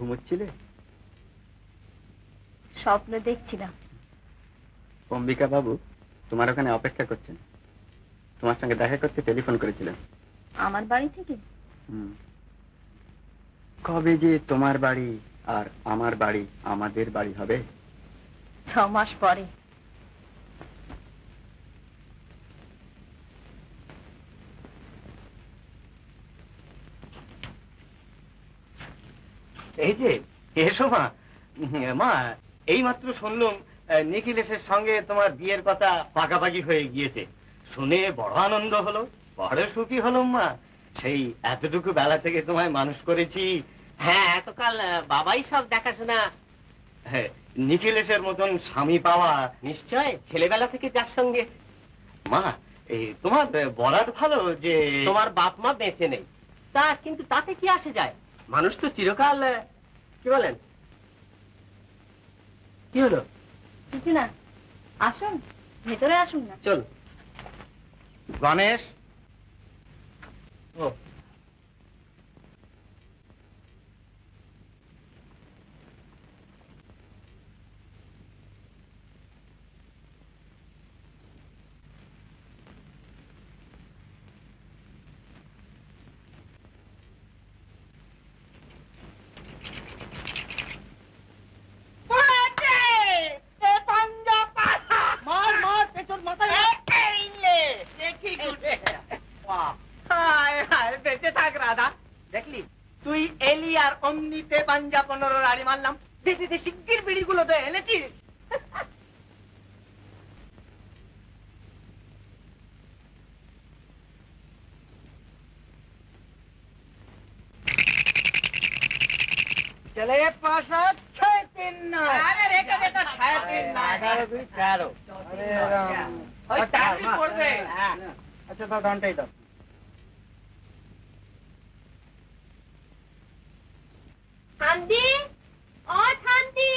ঘুমোচ্ছিলে? স্বপ্ন দেখছিলাম। অম্বিকা বাবু তোমার ওখানে অপেক্ষা করছেন, তোমার সঙ্গে দেখা করতে টেলিফোন করেছিলেন। আমার বাড়ি থেকে? কবে যে তোমার বাড়ি আর আমার বাড়ি আমাদের বাড়ি হবে? 6 মাস পরে। এই যে এসো মা। মা, এই মাত্র শুনলুম নিখিলেশের সঙ্গে তোমার বিয়ের কথা পাকাপাকি হয়ে গিয়েছে। শুনে বড় আনন্দ হলো, বড় সুখী হলাম মা। সেই এতটুকু বেলা থেকে তোমায় মানুষ করেছি। হ্যাঁ, এতকাল বাবাই সব দেখাশোনা। হ্যাঁ, নিখিলেশের মতন স্বামী পাওয়া নিশ্চয় ছেলেবেলা থেকে যার সঙ্গে। মা, এই তোমার বলার ভালো যে তোমার বাপ মা বেঁচে নেই, তা কিন্তু তাতে কি আসে যায়? মানুষ তো চিরকাল, কি বলেন? কি হলো? কিছু না, আসুন ভেতরে আসুন না। চল। গণেশ, ও দেখলি তুই এলি আর অমনিতে পাঞ্জা 15 রাড়ি মারলাম। দেখি শিগগির বিড়িগুলো তো এনেছিস। चले 5 7 6 3 9। अरे रेखा बेटा 6 3 9 11 2 13। अरे राम, ওই টাইম পড়বে। আচ্ছা তো ঘন্টাই দাও। শান্তি, ও শান্তি।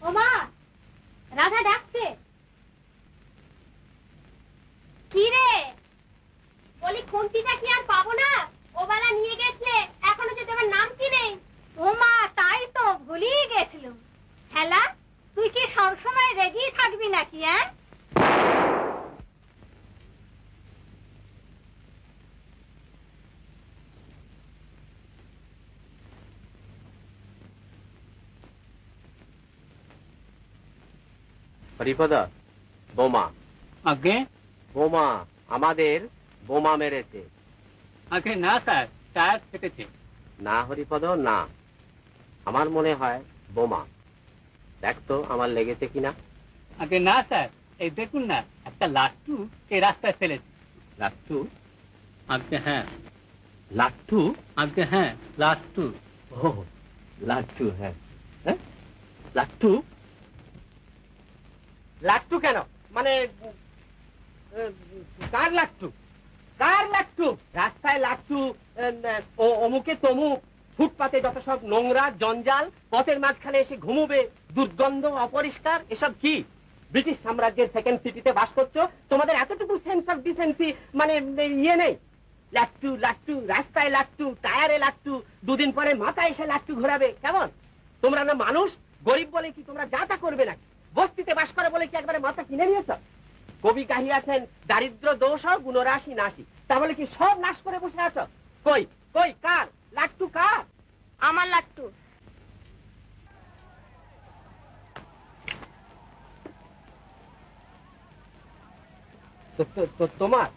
ও মা, রাধা ডাকছে। কি রে? বলি খুন্তিটা কি আর পাবো না? ও বেলা নিয়ে গেছে, এখনো যে তোমার নাম কি নেই। ও মা, তাই তো ভুলিয়ে গেছিলাম। হেলা, তুই কি সবসময় রেগেই থাকবি নাকি? হ্যাঁ, হরিপদা, বোমা। আগে বোমা, আমাদের বোমা মেরেছে। আগে না স্যার, টায়ার ফেটেছে। না হরিপদ, না, আমার মনে হয় বোমা। দেখ তো আমার লেগেছে কিনা। আগে না স্যার, এই দেখুন না, একটা লাট্টু এই রাস্তায় ফেলেছে। লাট্টু? আগে হ্যাঁ। লাট্টু? আগে হ্যাঁ, লাট্টু। ও, লাট্টু, হ্যাঁ। লাট্টু? লাট্টু কেন? মানে কার লাট্টু? কার লাট্টু? রাস্তায় লাট্টু, অমুকে তমুক, ফুটপাতে যত সব নোংরা জঞ্জাল, পথের মাঝখানে এসে ঘুমোবে, দুর্গন্ধ, অপরিষ্কার, এসব কি? ব্রিটিশ সাম্রাজ্যের সেকেন্ড সিটিতে বাস করছো, তোমাদের এতটুকু সেন্স অফ ডিসেন্সি মানে ইয়ে নেই? লাট্টু লাট্টু, রাস্তায় লাট্টু, টায়ারে লাট্টু, দুদিন পরে মাথায় এসে লাট্টু ঘোরাবে, কেমন? তোমরা না মানুষ? গরিব বলে কি তোমরা যা তা করবে নাকি? বস্তিতে বাস করে বলে কি একবারে মাথা কিনে নিয়েছ? কবি কাহিয়াছেন, দারিদ্র দোষ গুণরাশি নাশি, তাহলে কি সব নাশ করে বসে আছো? কই কই কার লাট্টু? কার? আমার লাট্টু। তোমার?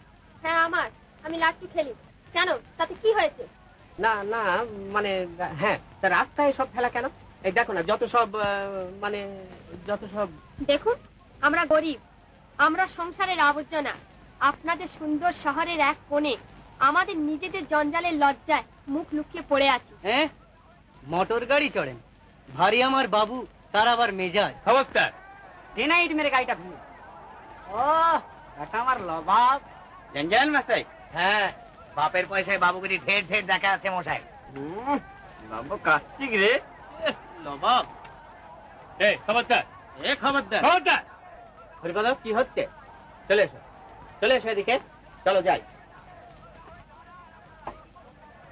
হ্যাঁ আমার, আমি লাট্টু খেলি। কেন, তাতে কি হয়েছে? না না, মানে হ্যাঁ, তা রাস্তায় সব ফেলা কেন? এই দেখো না, যত সব মানে যত সব। দেখুন, আমরা গরিব, আমরা সংসারের আবর্জনা। আপনাদের সুন্দর শহরের এক কোণে আমাদের নিজেদের জঞ্জালের লজ্জায় মুখ লুকিয়ে পড়ে আছি। হ্যাঁ, মোটর গাড়ি চড়েন, ভারী আমার বাবু, তার আবার মেজাজ। খবরদার! ডিনাইট মেরে গাড়িটা ভেঙে। ও, এটা আমার লবাব। জঞ্জাল মশাই? হ্যাঁ, বাপের পয়সায় বাবুগিরি ঢের ঢের দেখা আছে মশাই। বাবু কার্তিক রে, লবাব। খবরদার! খবরদার। খবরদার! হরিপদ, কি হচ্ছে? চলে এসো, চলে এসো এদিকে, চলো যাই।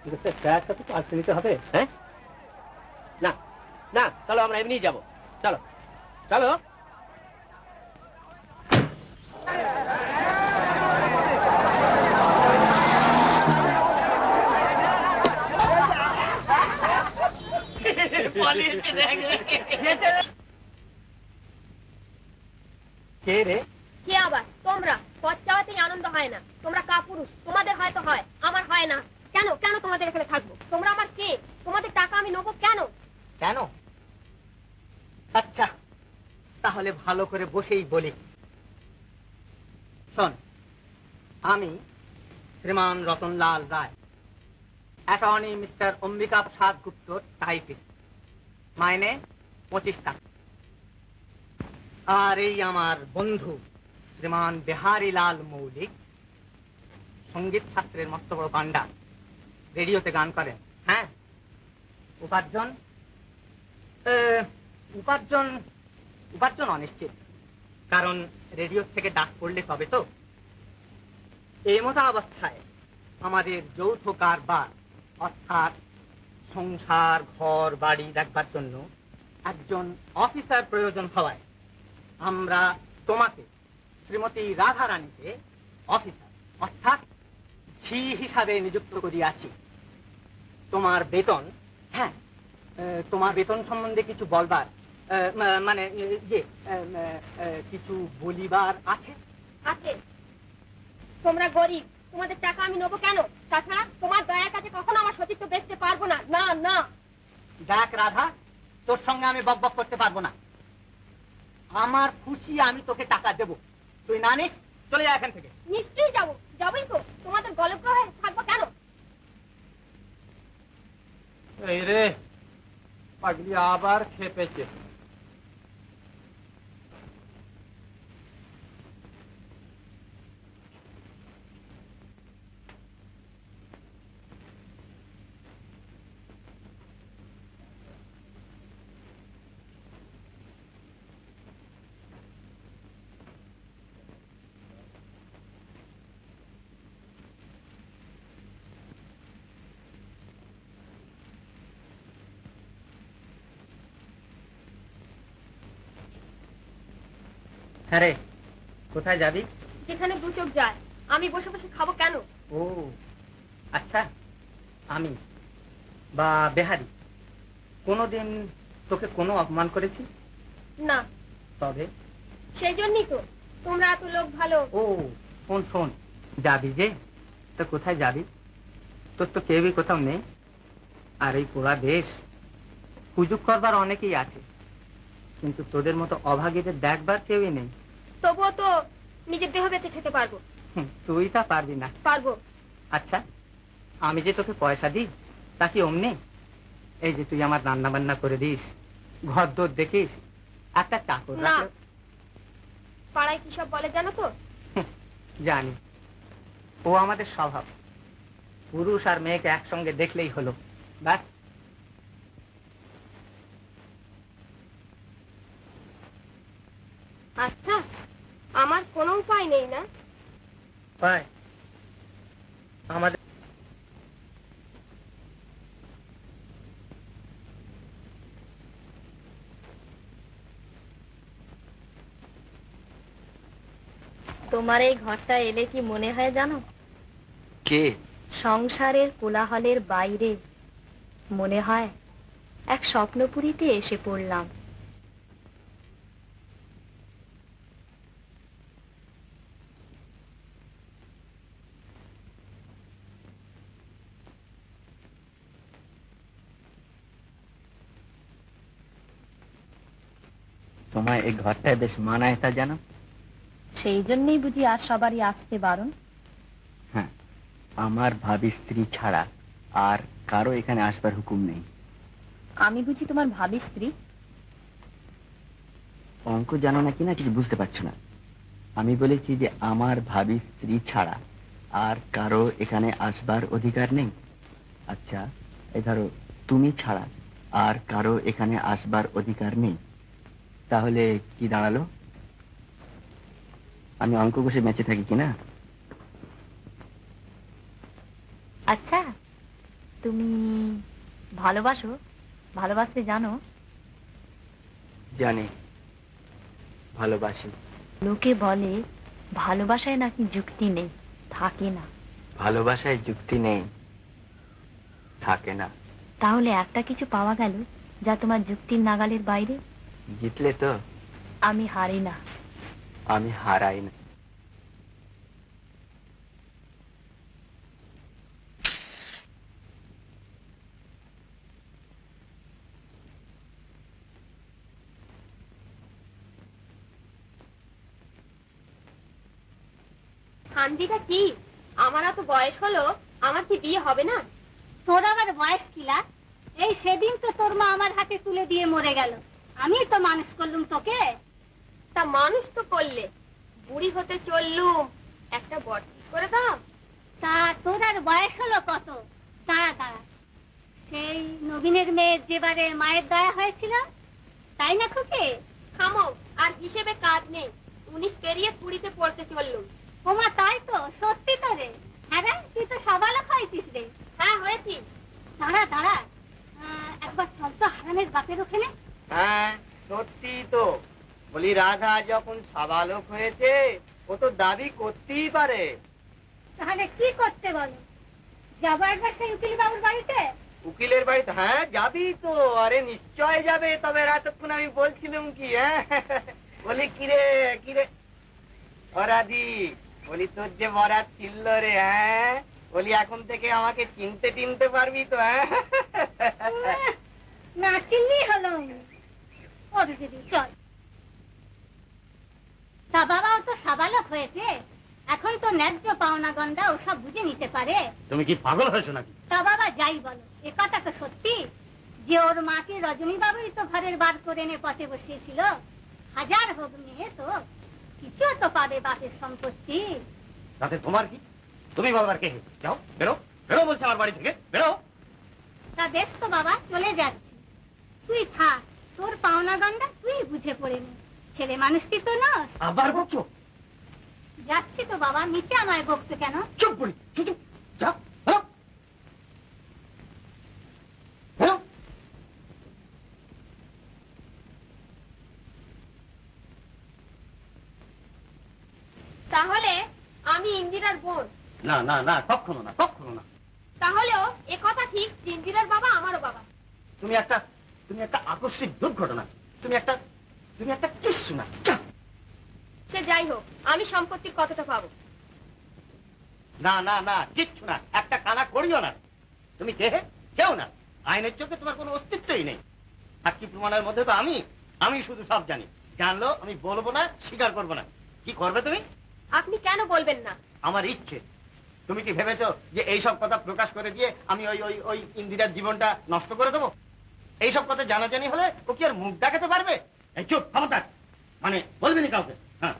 ঠিক আছে, টায়ারটা তো পাল্টে নিতে হবে। হ্যাঁ, না না, চলো আমরা এমনি যাবো। চলো চলো। কে রে? কে আবার? তোমরা। পথ চাওয়াতেই আনন্দ হয় না। তোমরা কাপুরুষ, তোমাদের হয়তো হয়, আমার হয় না। কেন কেন তোমাদের এখানে থাকবো? তোমরা আমার কে? তোমাদের টাকা আমি নেবো কেন? কেন? আচ্ছা, তাহলে ভালো করে বসেই বলি। শোন, আমি শ্রীমান রতনলাল রায়, অ্যাটর্নি মিস্টার অম্বিকা প্রসাদ গুপ্ত, টাইপিস্ট, মাইনে 25 টাকা। আর এই আমার বন্ধু শ্রীমান বিহারীলাল মৌলিক, সঙ্গীত শাস্ত্রের মস্ত বড় গান্ডা, রেডিওতে গান করেন। হ্যাঁ, উপার্জন উপার্জন উপার্জন অনিশ্চিত, কারণ রেডিও থেকে ডাক পড়লে তবে তো। এই মতো অবস্থায় আমাদের যৌথ কারবার, অর্থাৎ সংসার ঘর বাড়ি দেখবার জন্য একজন অফিসার প্রয়োজন হওয়ায় আমরা তোমাকে, শ্রীমতী রাধা রানীকে, অফিসার অর্থাৎ ঝি হিসাবে নিযুক্ত করিয়াছি। তোমার বেতন, হ্যাঁ, তোমার বেতন সম্বন্ধে কিছু বলবার, মানে কিছু বলিবার আছে। আছে। তোমরা গরিব, তোমাদের টাকা আমি নেবো কেন? তাছাড়া তোমার দয়ার কাছে কখনো আমার সতীত্ব বেচতে পারবো না। না না। দেখ রাধা, তোর সঙ্গে আমি বকবক করতে পারবো না। আমার খুশি আমি তোকে টাকা দেবো, তুই না নিস চলে যা এখান থেকে। নিশ্চয়ই যাবো, যাবোই তো। তোমাদের গলগ্রহে থাকবো কেন? এই রে, পাগলি আবার খেপেছে। হ্যাঁ রে, কোথায় যাবি? যেখানে দু চোখ যায়। আমি বসে বসে খাবো কেন? ও আচ্ছা, আমি বা বেহারি কোনোদিন তোকে কোনো অপমান করেছি? না। তবে সেই জন্যই তো তোমরা এত লোক ভালো। ও শোন শোন, যাবি যে, তো কোথায় যাবি? তোর তো কেউই কোথাও নেই। আর এই পোড়া দেশ, সুযোগ করবার অনেকেই আছে, কিন্তু তোদের মতো অভাগীদের দেখবার কেউই নেই। তবুও তো নিজের দেহ বেঁচে খেতে পারবো। তুই তা পারবি না। পারবো। আচ্ছা, আমি যে তোকে পয়সা দিই তা কি অমনি? এই যে তুই আমার রান্না বান্না করে দিস, ঘর দোর দেখিস, একটা চাকর না। রাখলে। পাড়ায় কি সব বলে জানো তো? জানি, ও আমাদের স্বভাব। পুরুষ আর মেয়েকে একসঙ্গে দেখলেই হলো, ব্যাস। আচ্ছা, আমার কোনো উপায় নেই না? পায় আমাদের তোমার এই ঘরটা এলে কি মনে হয় জানো? কে? সংসারের কোলাহলের বাইরে মনে হয় এক স্বপ্নপুরীতে এসে পড়লাম। তোমায় এই ঘরটায় বেশ মানায় তা জানো? সেই জন্যই বুঝি আর সবারই আসতে বারণ? হ্যাঁ, আমার ভাবি স্ত্রী ছাড়া আর কারো এখানে আসবার হুকুম নেই। আমি বুঝি তোমার ভাবি স্ত্রী? অঙ্ক জানো না কিনা কিছু বুঝতে পারছো না। আমি বলেছি যে আমার ভাবি স্ত্রী ছাড়া আর কারো এখানে আসবার অধিকার নেই। আচ্ছা, এই ধরো তুমি ছাড়া আর কারো এখানে আসবার অধিকার নেই, তাহলে কি দাঁড়ালো? আমি অঙ্ক কষে বেঁচে থাকি কিনা? আচ্ছা, তুমি ভালোবাসো, ভালোবাসতে জানো? জানি, ভালোবাসি। লোকে বলে ভালোবাসায় নাকি যুক্তি নেই, থাকে না। ভালোবাসায় যুক্তি নেই, থাকে না। তাহলে একটা কিছু পাওয়া গেল যা তোমার যুক্তির নাগালের বাইরে। জিতলে তো? আমি হারি না। আমি হারাই না। শান্তিটা কি? আমার তো বয়স হলো, আমার কি বিয়ে হবে না? তোর আবার বয়স কিলা? এই সেদিন তো তোর মা আমার হাতে তুলে দিয়ে মরে গেল, আমি তো মানুষ করলুম তোকে। তা মানুষ তো করলে, বুড়ি হতে চললুম, একটা বর ঠিক করে দাও। তা তোর আর বয়স হলো কত? দাঁড়া দাঁড়া, সেই নবীনের মেয়ের যেবারে মায়ের দয়া হয়েছিল, তাই না খুকে? থামো, আর হিসেবে কাজ নেই, 19 পেরিয়ে 20-তে পড়তে চললুম। ওমা তাই তো, সত্যি তো রে। হ্যাঁ রে, তুই তো সবালক হয়েছিস রে। হ্যাঁ হয়েছি। দাঁড়া দাঁড়া, একবার চল তো হারানের বাপের ওখানে। হ্যাঁ সত্যি তো, বলি রাধা যখন সাবালক হয়েছে ও তো দাবি করতেই পারে। তাহলে কি করতে বলো? যাবার না সেই উকিল বাবুর বাড়িতে? উকিলের বাড়িতে? হ্যাঁ যাবি তো, আরে নিশ্চয় যাবে। তবে এতক্ষণ আমি বলছিলাম কি, হ্যাঁ বলি কিরে কিরে অরাধি, বলি তোর যে বরাত ছিল রে, হ্যাঁ বলি এখন থেকে আমাকে চিনতে টিনতে পারবি তো? হ্যাঁ না চিনলেই হলো। ওরে দিদি চল। তা বাবাও তো সাবালক হয়েছে, এখন তো ন্যায্য পাওনা গন্ডা ওসব বুঝে নিতে পারে। তুমি কি পাগল হয়েছো নাকি? তা বাবা যাই বলো, এ কথা তো সত্যি যে ওর মাকে রজনী বাবুই তো ঘরের বার করে এনে পথে বসিয়েছিল। হাজার হোক মেয়ে তো কিছু তো পাবে বাপের সম্পত্তি। তাতে তোমার কি? তুমি বলবার কে? যাও, বেরো বেরো বলছে আমার বাড়ি থেকে, বেরো। তা বেশ তো বাবা, চলে যাচ্ছি। তুই থাক, তোর পাওনা গন্ডা তুই বুঝে পড়ে নে, ছেলে মানুষটি তো নস। আবার বকছো? যাচ্ছি তো বাবা, নিচে আমায় বকছো কেন? চুপ করি, চুপ চুপ, যাও বেরো বেরো। তাহলে আমি ইন্দিরার বোন? না না না, কখনো না, কখনো না। তাহলেও এ কথা ঠিক যে ইন্দিরার বাবা আমারও বাবা। তুমি একটা আকস্মিক দুর্ঘটনা, তুমি একটা কিচ্ছু না। যাও। সে যাই হোক, আমি সম্পত্তির কতটা পাবো? না না না, কিচ্ছু না, একটা কানা করিও না। তুমি কে? কেউ না। আইনের চোখে তোমার কোনো অস্তিত্বই নেই। সাক্ষী প্রমাণের মধ্যে তো আমি শুধু সব জানি। জানলো আমি বলবো না, স্বীকার করবো না। কি করবে তুমি? আপনি কেন বলবেন না? আমার ইচ্ছে। তুমি কি ভেবেছো যে এইসব কথা প্রকাশ করে দিয়ে আমি ওই ওই ওই ইন্দিরার জীবনটা নষ্ট করে দেবো? এইসব কথা জানাজানি হলে ও কি আর মুখ দেখাতে পারবে? এই চুপ, ক্ষমতা মানে বলবি না কাউকে। হ্যাঁ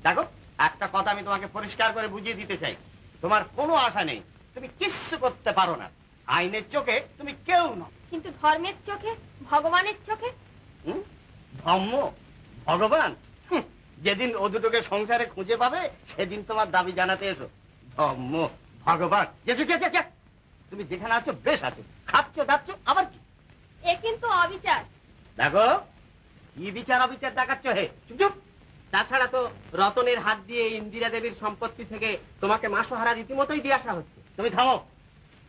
দেখো, একটা কথা আমি তোমাকে পরিষ্কার করে বুঝিয়ে দিতে চাই, তোমার কোনো আশা নেই, তুমি কিচ্ছু করতে পারো না। আইনের চোখে তুমি কেউ নও। কিন্তু ধর্মের চোখে, ভগবানের চোখে? ধর্ম, ভগবান, যেদিন ও দুটোকে সংসারে খুঁজে পাবে সেদিন তোমার দাবি জানাতে এসো। ধর্ম, ভগবান, তুমি যেখানে আছো বেশ আছো, খাচ্ছ দাচ্ছ, আবার কি? এ কিন্তু অবিচার। দেখো কি বিচার অবিচার দেখাচ্ছ হে, চুপ চুপ। তাছাড়া তো রতনের হাত দিয়ে ইন্দিরা দেবীর সম্পত্তি থেকে তোমাকে মাসোহারা রীতিমতোই দিয়ে আসা হচ্ছে। তুমি থামো,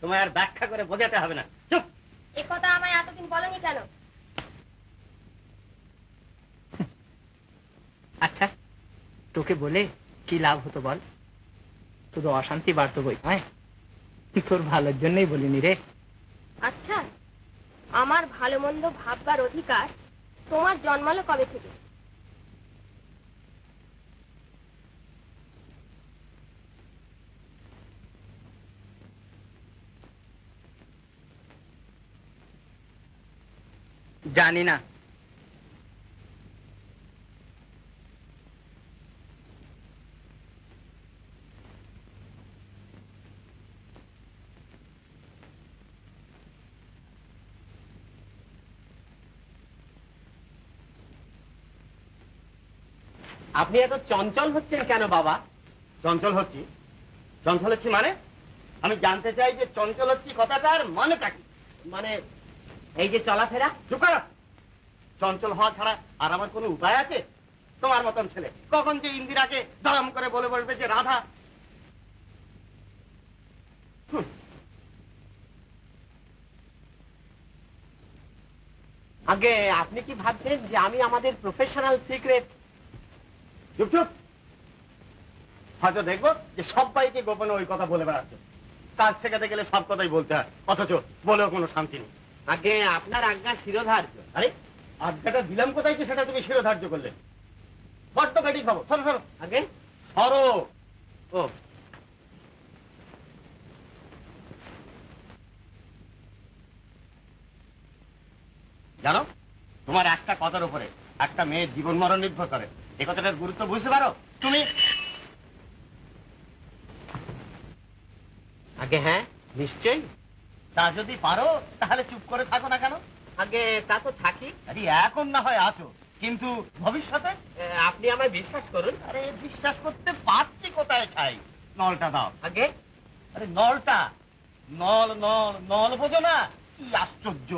তোমায় আর ব্যাখ্যা করে বোঝাতে হবে না, চুপ। এ কথা আমায় এতদিন বলনি কেন? আচ্ছা তোকে বলে কি লাভ হতো বল? শুধু অশান্তি বাড়তো বই, হ্যাঁ তোর ভালোর জন্যই বলিনি রে। আচ্ছা, আমার ভালো মন্দ ভাববার অধিকার তোমার জন্মালো কবে থেকে? জানি না। আপনি এত চঞ্চল হচ্ছেন কেন বাবা? চঞ্চল হচ্ছি? চঞ্চল হচ্ছি মানে আমি জানতে চাই যে চঞ্চলচ্ছি কথাটার মানেটা কি? মানে এই যে চলাফেরা। চুপ করো। চঞ্চল হওয়া ছাড়া আর আমার কোনো উপায় আছে? তোমার মতন ছেলে কখন যে ইন্দিরাকে দরম করে বলে বলবে যে রাধা। আগে আপনি কি ভাবছেন যে আমি আমাদের প্রফেশনাল সিক্রেট? চুপ চুপ। হয়তো দেখবো যে সবাইকে গোপনে ওই কথা বলে বেড়াচ্ছে। কাজ শেখাতে গেলে সব কথাই বলতে হয়, অথচ বলেও কোনো শান্তি নেই। আগে আপনার আজ্ঞা শিরোধার্য। আরে আজ্ঞাটা দিলাম কোথায় যে সেটা তুমি শিরোধার্য করলে? বড্ড গাড়ি খাবো। সরো সরো আগে সরো। ও জানো, তোমার একটা কথার উপরে একটা মেয়ের জীবন মরণ নির্ভর করে। এই কথাটার গুরুত্ব বুঝতে পারো তুমি? আগে হ্যাঁ নিশ্চয়ই। তা যদি পারো তাহলে চুপ করে থাকো না কেন? আগে তা তো থাকি। আরে এখন না হয় আছো, কিন্তু ভবিষ্যতে? আপনি আমায় বিশ্বাস করুন। আরে বিশ্বাস করতে পারছি কোথায় ছাই? নলটা দাও। আগে আরে নলটা। নল নল নল বোঝো না? কি আশ্চর্য!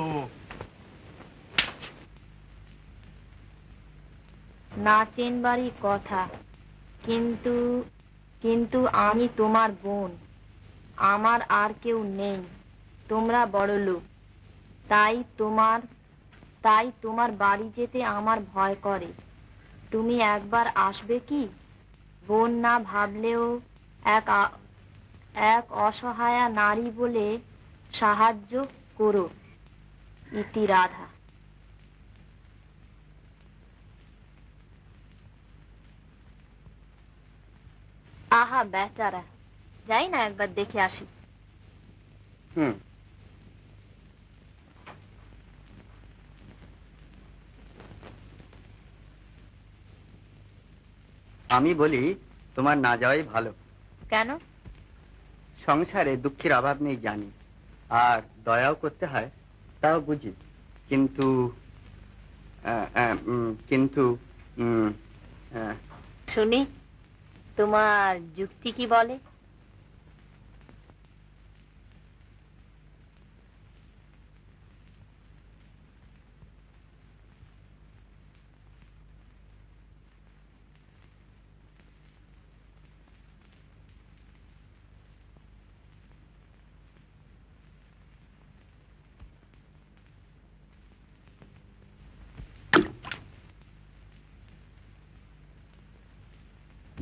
নাচেন বাড়ি কথা, কিন্তু কিন্তু আমি তোমার বোন, আমার আর কেউ নেই। তোমরা বড় লোক, তাই তোমার বাড়ি যেতে আমার ভয় করে। তুমি একবার আসবে কি? বোন না ভাবলেও এক অসহায়া নারী বলে সাহায্য করো। ইতি রাধা। আহা বেচারা, যাই না একবার দেখে আসি। আমি বলি তোমার না যাওয়াই ভালো। কেন? সংসারে দুঃখের অভাব নেই জানি, আর দয়াও করতে হয় তাও বুঝি, কিন্তু কিন্তু শুনি তোমার যুক্তি কি বলে।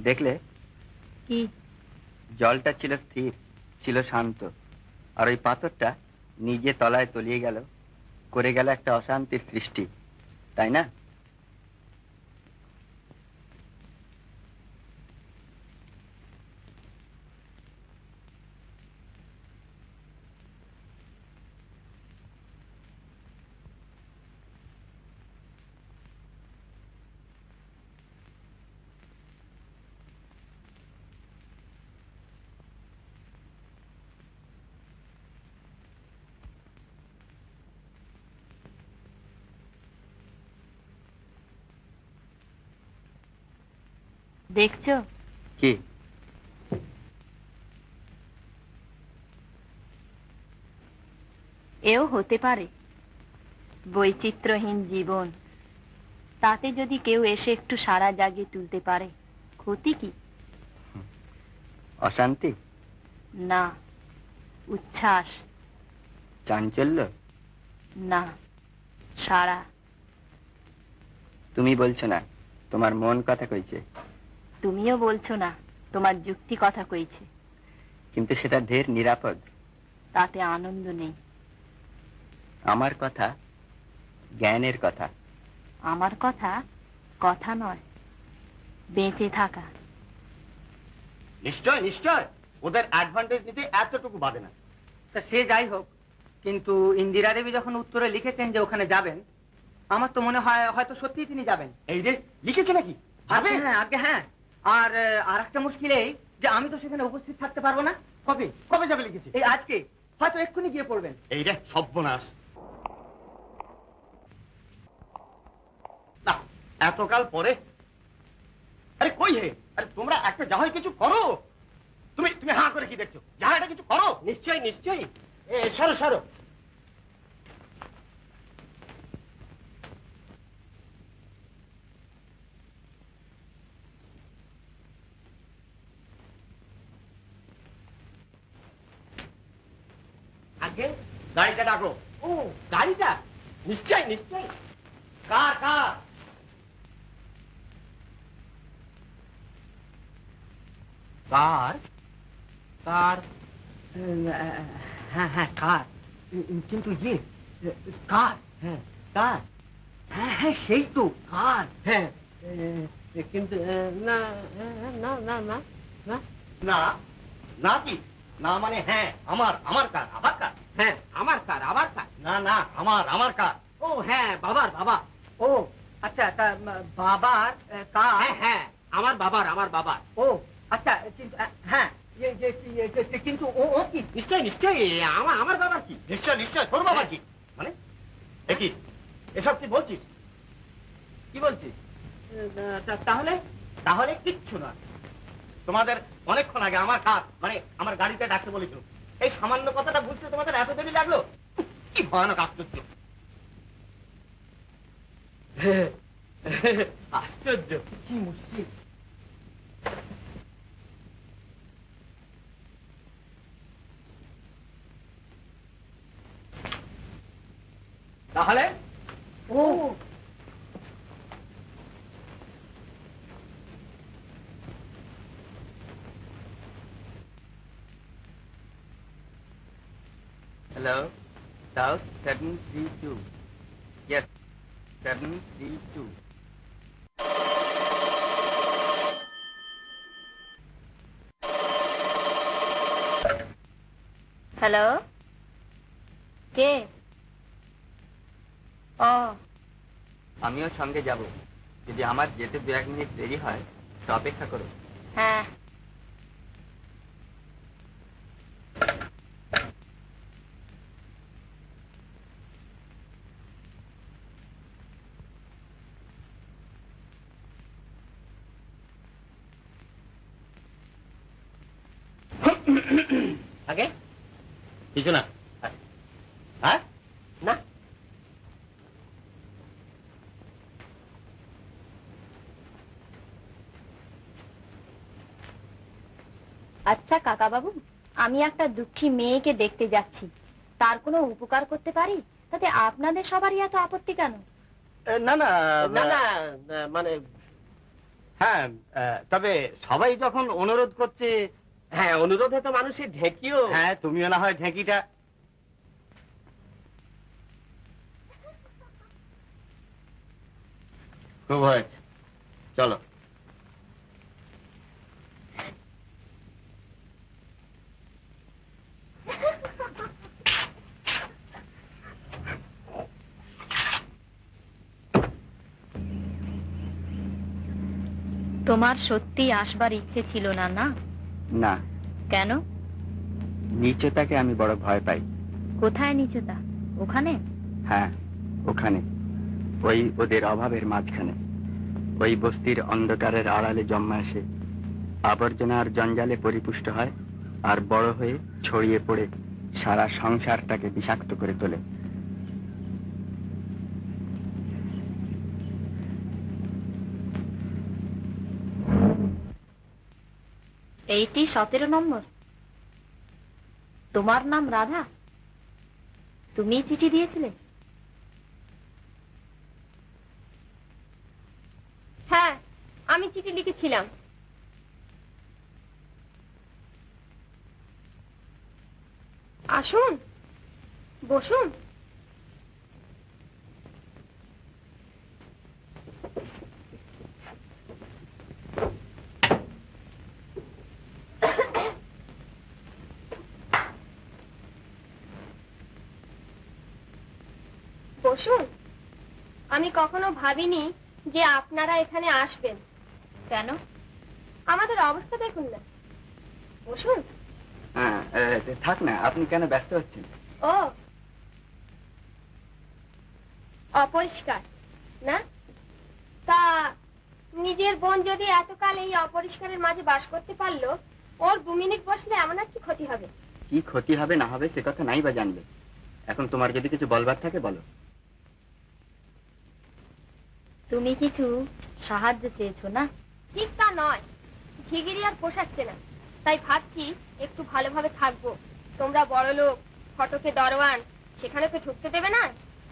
দেখলে কি? জলটা ছিল স্থির, ছিল শান্ত, আর ওই পাথরটা নিজে তলায় তলিয়ে গেল, করে গেল একটা অশান্তির সৃষ্টি, তাই না? দেখছো? কি? এও হতে পারে বৈচিত্র্যহীন জীবন, তাতে যদি কেউ এসে একটু সারা জাগিয়ে তুলতে পারে, ক্ষতি কি? অশান্তি না, উচ্ছ্বাস। চাঞ্চল্য না, সারা। তুমি বলছো না, তোমার মন কথা কইছে। তুমিও বলছো না, তোমার যুক্তি কথা কইছে। কিন্তু সেটা ঢের নিরাপদ। তাতে আনন্দ নেই। আমার কথা জ্ঞানের কথা। আমার কথা কথা নয়, বেঁচে থাকা। নিশ্চয় নিশ্চয়, ওদের অ্যাডভান্টেজ নিতে এতটুকু বাদে না। তা সে যাই হোক, কিন্তু ইন্দিরা দেবী যখন উত্তরে লিখেছেন যে ওখানে যাবেন, আমার তো মনে হয় হয়তো সত্যিই তিনি যাবেন। এই রে, লিখেছে নাকি? আগে হ্যাঁ, আগে হ্যাঁ। আর একটা মুশকিল এই যে আমি তো সেখানে উপস্থিত থাকতে পারবো না। কবে কবে যাবে লিখেছে? এই আজকে, হয়তো এক্ষুনি গিয়ে পড়বেন। এই রে সর্বনাশ। না, এতকাল পরে। আরে কই হে? আরে তোমরা একটা যা হয় কিছু করো। তুমি তুমি হাঁ করে কি দেখছো? যা এটা কিছু করো। নিশ্চয়ই নিশ্চয়ই। সরো সরো। আগে গাড়িটা ডাকো। ও গাড়িটা, নিশ্চয়ই নিশ্চয়ই। কার কার? কার? কার? হ্যাঁ হ্যাঁ কার, কিন্তু ইয়ে কার, হ্যাঁ কার, হ্যাঁ হ্যাঁ সেই তো কার, হ্যাঁ কিন্তু না না না না না না না কি? না মানে হ্যাঁ আমার, আমার কার, আবার কার? হ্যাঁ আমার কার, আবার কার? না না আমার, আমার কার। ও হ্যাঁ বাবার, বাবা। ও আচ্ছা, তা বাবার কার? হ্যাঁ হ্যাঁ আমার বাবার, আমার বাবার। ও আচ্ছা, কিন্তু হ্যাঁ কিন্তু ও ও কি? নিশ্চয়ই নিশ্চয়ই আমার, আমার বাবার কি? নিশ্চয় নিশ্চয় তোর বাবা কি? মানে এ কি এসব কি বলছিস? কি বলছিস? তাহলে? তাহলে কিচ্ছু না। তোমাদের অনেকক্ষণ আগে আমার কার মানে আমার গাড়িতে ডাকতে বলেছ, এই সামান্য কথাটা বুঝতে তোমাদের এত দেরি লাগলো? কি ভয়ানক আশ্চর্য। আশ্চর্য, কি মুশকিল। তাহলে ও Hello, South 732. Yes, 732. হ্যালো, কে? ও আমিও সঙ্গে যাব। যদি আমার যেতে 2-1 মিনিট দেরি হয় তো অপেক্ষা করো। হ্যাঁ। আগে কিছু না। হ্যাঁ না, আচ্ছা কাকা বাবু, আমি একটা দুঃখী মেয়েকে দেখতে যাচ্ছি, তার কোনো উপকার করতে পারি? তাতে আপনাদের সবারই এত আপত্তি কেন? না না না না মানে হ্যাঁ, তবে সবাই যখন অনুরোধ করছে, হ্যাঁ অনুরোধে তো মানুষের ঢেকিও। হ্যাঁ তুমিও না হয় ঢেঁকিটা। খুব হয়েছে, চলো। তোমার সত্যি আসবার ইচ্ছে ছিল না? না না, কেন? নিচতাকে আমি বড় ভয় পাই। কোথায় নিচুতা? ওখানে? হ্যাঁ, ওখানে, ওই ওদের অভাবের মাঝখানে, ওই বস্তির অন্ধকারের আড়ালে জন্মে আসে, আবর্জনার জঞ্জালে পরিপুষ্ট হয়, আর বড় হয়ে ছড়িয়ে পড়ে সারা সংসারটাকে বিষাক্ত করে তোলে। এইটি 17 নম্বর। তোমার নাম রাধা? তুমি চিঠি দিয়েছিলে? হ্যাঁ, আমি চিঠি লিখেছিলাম। আসুন, বসুন। বসুন। আমি কখনো ভাবিনি যে আপনারা এখানে আসবেন। কেন? আমাদের অবস্থা দেখুন না। বসুন। হ্যাঁ, থাক না, আপনি কেন ব্যস্ত হচ্ছেন? ও, অপরিষ্কার না? তা নিজের বোন যদি এতকাল এই অপরিষ্কারের মাঝে বাস করতে পারলো, ওর 2 মিনিট বসলে এমন আর কি ক্ষতি হবে? কি ক্ষতি হবে না হবে সে কথা নাই বা জানবে। এখন তোমার যদি কিছু বলবার থাকে বলো। তুমি কিছু সাহায্য চেয়েছো না? ঠিক তা নয়, ঝিগিরি আর পোষাচ্ছে না, তাই ভাবছি একটু ভালোভাবে থাকবো। তোমরা বড় লোক, ফটকে দরওয়ান, সেখানে তো ঢুকতে দেবে না,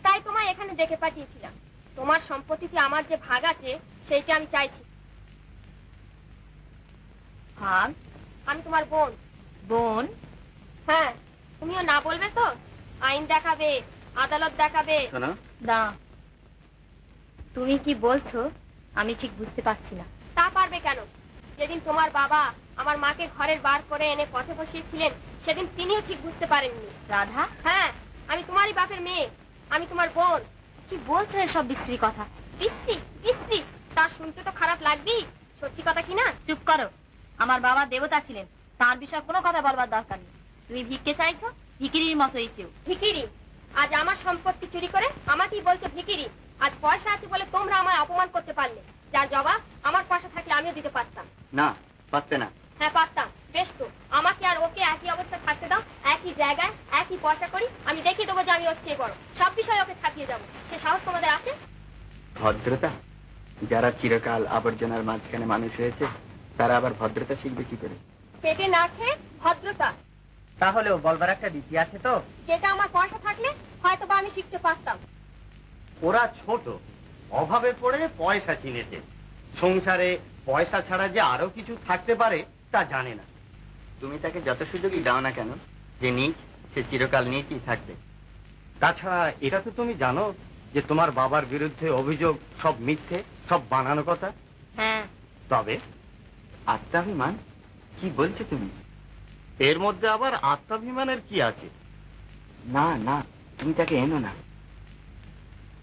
তাই তোমায় এখানে ডেকে পাঠিয়েছিলাম। তোমার সম্পত্তিতে আমার যে ভাগ আছে সেইটা আমি চাইছি। ভাগ? আমি তোমার বোন। বোন? হ্যাঁ, তুমিও না বলবে তো? আইন দেখাবে, আদালত দেখাবে। শোনো, না, তুমি কি বলছো আমি ঠিক বুঝতে পারছি না। তা পারবে কেন? যেদিন তোমার বাবা আমার মাকে ঘরের বার করে এনে পথে বসিয়েছিলেন সেদিন তিনিও ঠিক বুঝতে পারেননি। রাধা, হ্যাঁ, আমি তোমারই বাপের মেয়ে, আমি তোমার বোন। কি বলছো এসব বিশ্রী কথা? বিশ্রী বিশ্রী, তা শুনতে তো খারাপ লাগবেই, সত্যি কথা কি না? চুপ করো। আমার বাবা দেবতা ছিলেন, তার বিষয়ে কোনো কথা বলবার দরকার নেই। তুমি ভিক্ষে চাইছো, ভিখিরির মতোই চেও। ভিখিরি? আজ আমার সম্পত্তি চুরি করে আমাকেই বলছো ভিখিরি? আজ পয়সা আছে বলে তোমরা আমায় অপমান করতে পারলে, যার জবাব আমার পয়সা থাকলে আমিও দিতে পারতাম। না পারতে না। হ্যাঁ পারতাম। বেশ তো, আমাকে আর ওকে একই অবস্থা থাকতে দাও, একই জায়গায় একই পয়সা করি, আমি দেখিয়ে দেবো যে আমি ওর চেয়ে বড়, সব বিষয়ে ওকে ছাপিয়ে যাবো। সে সাহস তোমাদের আছে? ভদ্রতা? যারা চিরকাল আবর্জনার মাঝখানে মানুষ হয়েছে তারা আবার ভদ্রতা শিখবে কি করে? পেটে না খেয়ে ভদ্রতা, তাহলেও বলবার একটা রীতি আছে তো। যেটা আমার পয়সা থাকলে হয়তো বা আমি শিখতে পারতাম। ওরা ছোট, অভাবে পড়ে পয়সা চিনেছে। সংসারে পয়সা ছাড়া যে আরো কিছু থাকতে পারে তা জানে না। তুমি তাকে যত সুযোগই দাও না কেন, যে নিচ সে চিরকাল নিচই থাকবে। তাছাড়া এটা তো তুমি জানো যে তোমার বাবার বিরুদ্ধে অভিযোগ সব মিথ্যে, সব বানানো কথা। হ্যাঁ। তবে আত্মাভিমান? কি বলছো তুমি? এর মধ্যে আবার আত্মাভিমানের কি আছে? না না, তুমি তাকে এনো না।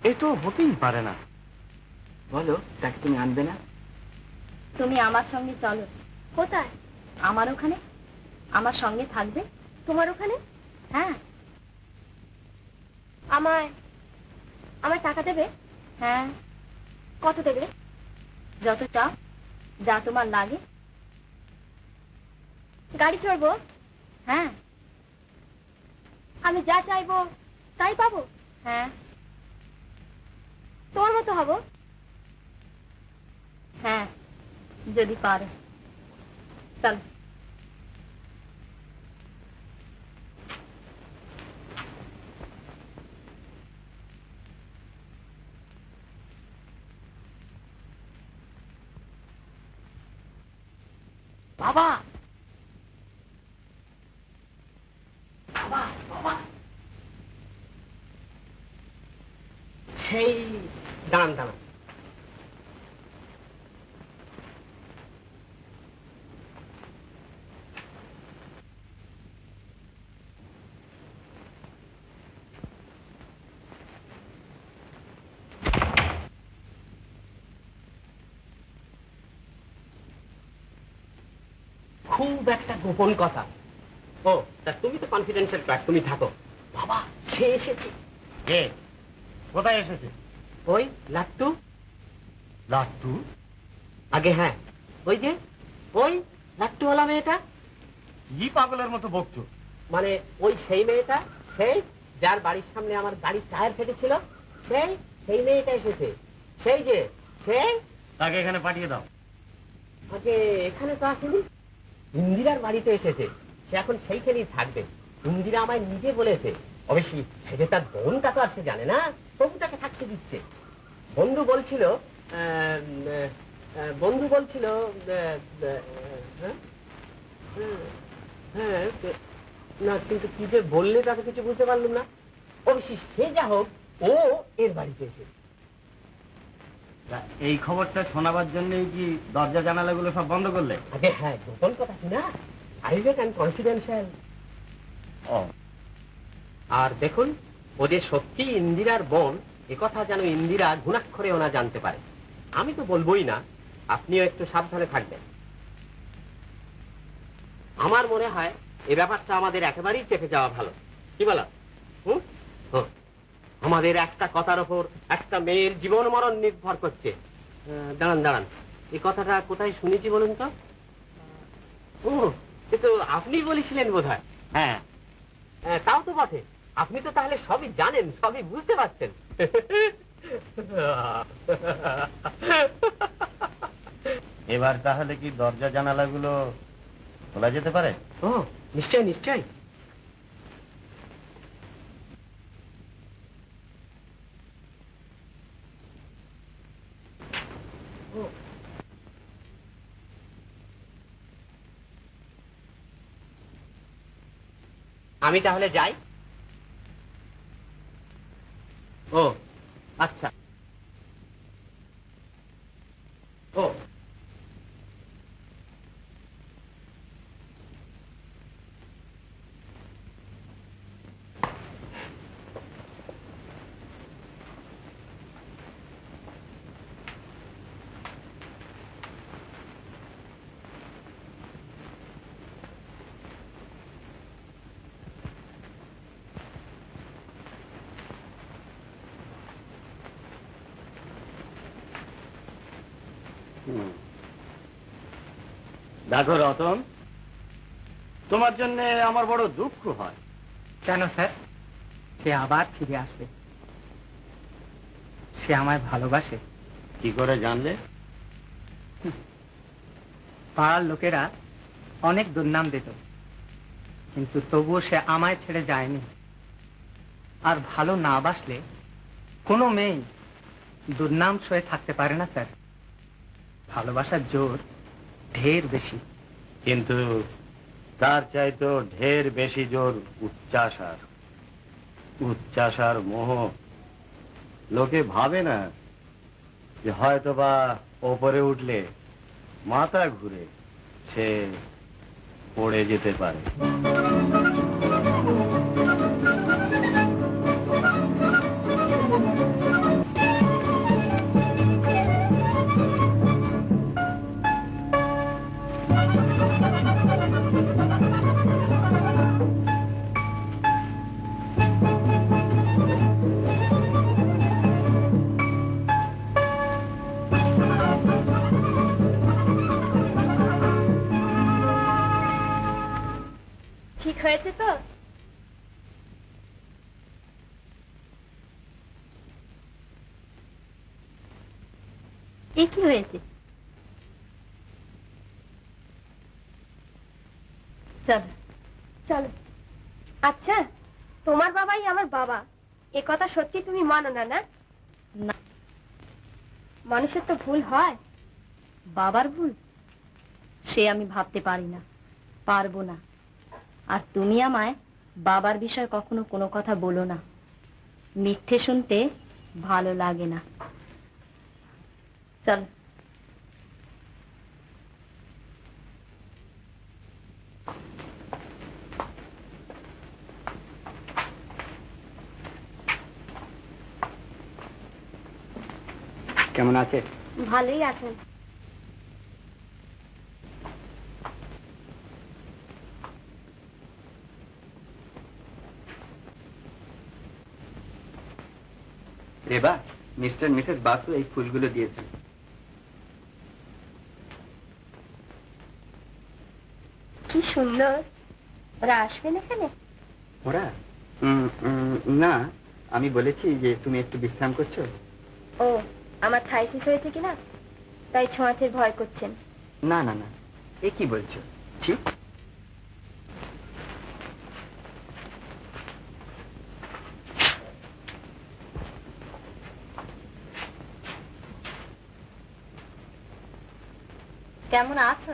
এ তো হতেই পারে না। বলো, তাকে তুমি আনবে না? তুমি আমার সঙ্গে চলো। কোথায়? আমার ওখানে। আমার সঙ্গে থাকবে। তোমার ওখানে? হ্যাঁ। আমায় আমায় টাকা দেবে? হ্যাঁ। কত দেবে? যত চাও, যা তোমার লাগে। গাড়ি চড়বো? হ্যাঁ। আমি যা চাইবো তাই পাবো? হ্যাঁ। তোর মতো হবো? হ্যাঁ, যদি পারো। চল। বাবা, বাবা, বাবা, সেই দাঁড়ান দাঁড়ান। খুব একটা গোপন কথা। ও তা তুমি তো কনফিডেন্সিয়াল ট্র্যাক, তুমি থাকো। বাবা, সে এসেছে। কে? কোথায় এসেছে? ওই লাট্টু। লাট্টু? আগে হ্যাঁ, ওই যে ওই লাট্টুওয়ালা মেয়েটা। কি পাগলের মতো বকছো? মানে ওই সেই মেয়েটা, সেই যার বাড়ির সামনে আমার গাড়ির টায়ার ফেটেছিল, সেই সেই মেয়েটা এসেছে। সেই যে সেই। তাকে এখানে পাঠিয়ে দাও। আগে এখানে তো আসেনি, ইন্দিরার বাড়িতে এসেছে। সে এখন সেইখানেই থাকবে। ইন্দিরা আমায় নিজে বলেছে। অবশ্যই সে যে তার বোনটা তো আর সে জানে না, তবু তাকে থাকতে দিচ্ছে। বন্ধু বলছিল হ্যাঁ হ্যাঁ, না কিন্তু কি যে বললে তাকে কিছু বুঝতে পারলাম না। অবশ্যই সে যা হোক, ও এর বাড়িতে এসেছে। তা এই খবরটা শোনাবার জন্যই কি দরজা জানালাগুলো সব বন্ধ করলে? আগে হ্যাঁ, গোপন কথা কি না, প্রাইভেট অ্যান্ড কনফিডেন্সিয়াল। ও, আর দেখুন, ও যে সত্যি ইন্দিরার বোন এ কথা যেন ইন্দিরা ঘুণাক্ষরে ওনা জানতে পারে। আমি তো বলবোই না, আপনিও একটু সাবধানে থাকবেন। আমার মনে হয় এই ব্যাপারটা আমাদের একেবারেই চেপে যাওয়া ভালো। কি বলো? হুম? আমাদের একটা কথার ওপর একটা মেয়ের জীবন মরণ নির্ভর করছে। দাঁড়ান দাঁড়ান, এই কথাটা কোথায় শুনেছি বলুন তো? ও, এ তো আপনি বলেছিলেন বোধহয়। হ্যাঁ, তাও তো বটে। আপনি তো তাহলে সবই জানেন, সবই বুঝতে পারছেন। এবার তাহলে কি দরজা জানালাগুলো খোলা যেতে পারে? ও নিশ্চয় নিশ্চয়। আমি তাহলে যাই। ও আচ্ছা। ও দেখো রতন, তোমার জন্য আমার বড় দুঃখ হয়। কেন স্যার? সে আবার ফিরে আসবে। সে আমায় ভালোবাসে। কি করে জানলে? পাড়ার লোকেরা অনেক দুর্নাম দিত, কিন্তু তবুও সে আমায় ছেড়ে যায়নি। আর ভালো না বাসলে কোনো মেয়ে দুর্নাম সয়ে থাকতে পারে না স্যার। ভালোবাসার জোর ঢের বেশি। কিন্তু তার চাইতো ঢের বেশি জোর উচ্চাসার। উচ্চাসার মোহ। লোকে ভাবে না যে হয়তোবা ওপরে উঠলে মাথা ঘুরে সে পড়ে যেতে পারে। ঠিক হয়েছে তো? এ কি হয়েছে? চল। চলো। আচ্ছা, তোমার বাবাই আমার বাবা, এ কথা সত্যি তুমি মানো না? না, না। মানুষের তো ভুল হয়। বাবার ভুল সে আমি ভাবতে পারি না, পারবো না। আর তুমি আমায় বাবার বিষয়ে কখনো কোনো কথা বলো না, মিথ্যে শুনতে ভালো লাগে না। চল। কেমন আছে? ভালোই আছেন। রেবা, মিস্টার মিসেস বাসু এই ফুলগুলো দিয়েছেন। কি সুন্দর। ওরা আসবেন এখানে? ওরা না, আমি বলেছি যে তুমি একটু বিশ্রাম করছো। ও, আমার থাইসিস হয়েছে কিনা তাই ছোঁয়াচের ভয় করছেন? না না না, এ কি বলছো? ছি। কেমন আছো?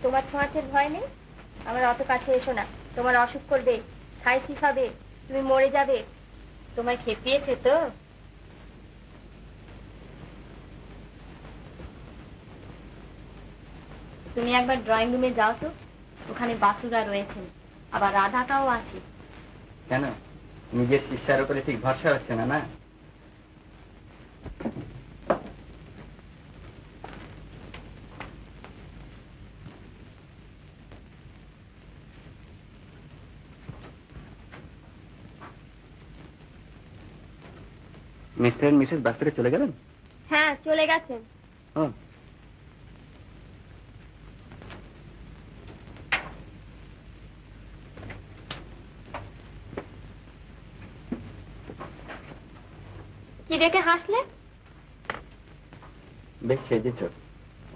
তোমার ছোঁয়াচের ভয় নেই? আমার অত কাছে এসো না, তোমার অসুখ করবে, থাইসিস হবে, তুমি মরে যাবে। তোমায় খেপিয়েছে তো? তুমি একবার ড্রয়িং রুমে যাও তো, ওখানে বাসুরা রয়েছেন, আবার রাধাটাও আছে। কেন, নিজের শিষ্যার উপরে ঠিক ভরসা হচ্ছে না? না, মিস্টার মিসেস বাসুরে চলে গেলেন? হ্যাঁ, চলে গেছেন। ও, কি দেখে হাসলে? বেশ সেজেছ,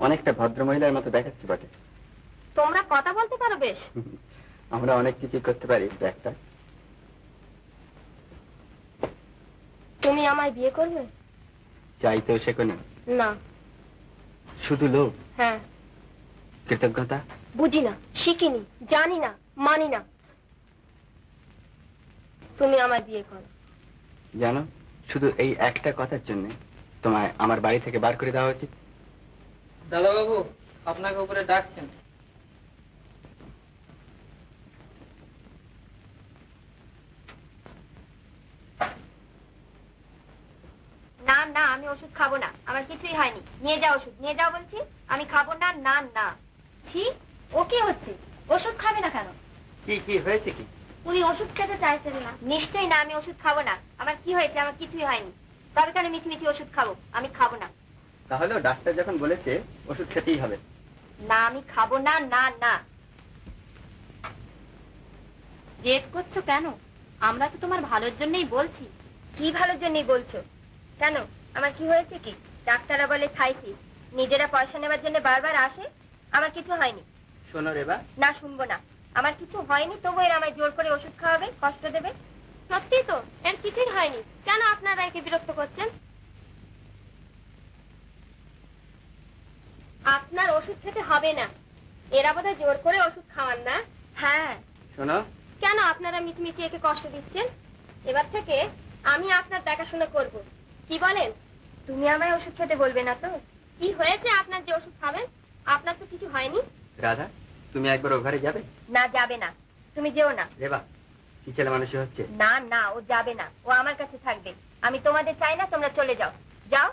অনেকটা ভদ্র মহিলার মতো দেখাচ্ছি বটে। তোমরা কথা বলতে পারো বেশ। আমরা অনেক কিছু করতে পারি, একটা। তুমি আমায় বিয়ে করবে? চাইতেও শেখনি, না। শুধু লোভ, হ্যাঁ। কৃতজ্ঞতা। বুঝি না, শিখিনি, জানি না, মানি না। তুমি আমায় বিয়ে করো। জানো, শুধু এই একটা কথার জন্য তোমায় আমার বাড়ি থেকে বার করে দেওয়া উচিত। দাদা বাবু, আপনাকে উপরে ডাকছেন। না না, আমি ওষুধ খাবো না, আমার কিছুই হয়নি। নিয়ে যাও ওষুধ, নিয়ে যাও বলছি। আমি খাবো না। না না। ছি, ও কি হচ্ছে? ওষুধ খাবে না কেন? কি কি হয়েছে কি? উনি ওষুধ খেতে চাইছেন না। নিশ্চয়ই না, আমি ওষুধ খাবো না। আমার কি হয়েছে? আমার কিছুই হয়নি। তবে কেন মিছি মিছি ওষুধ খাবো? আমি খাবো না। তাহলে ডাক্তার যখন বলেছে ওষুধ খেতেই হবে। না, আমি খাবো না। না না। জেদ করছো কেন? আমরা তো তোমার ভালোর জন্যই বলছি। কি ভালোর জন্যই বলছো? কেন, আমার কি হয়েছে কি? ডাক্তাররা বলে খাইছি, নিজেরা পয়সা নেবার জন্য বারবার আসে। আমার কিছু হয়নি। শোনো রেবা, না, শুনবো না। আমার কিছু হয়নি, তবু এরা আমায় জোর করে ওষুধ খাওয়াবে, কষ্ট দেবে। সত্যি তো, এর কিছুই হয়নি। কেন আপনারা একে বিরক্ত করছেন? আপনার ওষুধ খেতে হবে না। এরা বোধহয় জোর করে ওষুধ খাওয়ান না। হ্যাঁ। শোনো, কেন আপনারা মিচমিচি একে কষ্ট দিচ্ছেন? এবার থেকে আমি আপনার দেখাশোনা করব। কি বলেন? তুমি আমায় ওষুধ খেতে বলবে না তো? কি হয়েছে আপনার যে ওষুধ খাবেন? আপনার তো কিছু হয়নি। রাধা, তুমি একবার ও ঘরে যাবে? না, যাবে না। তুমি যেও না। রেবা, কি ছেলে মানুষই হচ্ছে। না না, ও যাবে না। ও আমার কাছে থাকবে। আমি তোমাদের চাই না, তোমরা চলে যাও। যাও।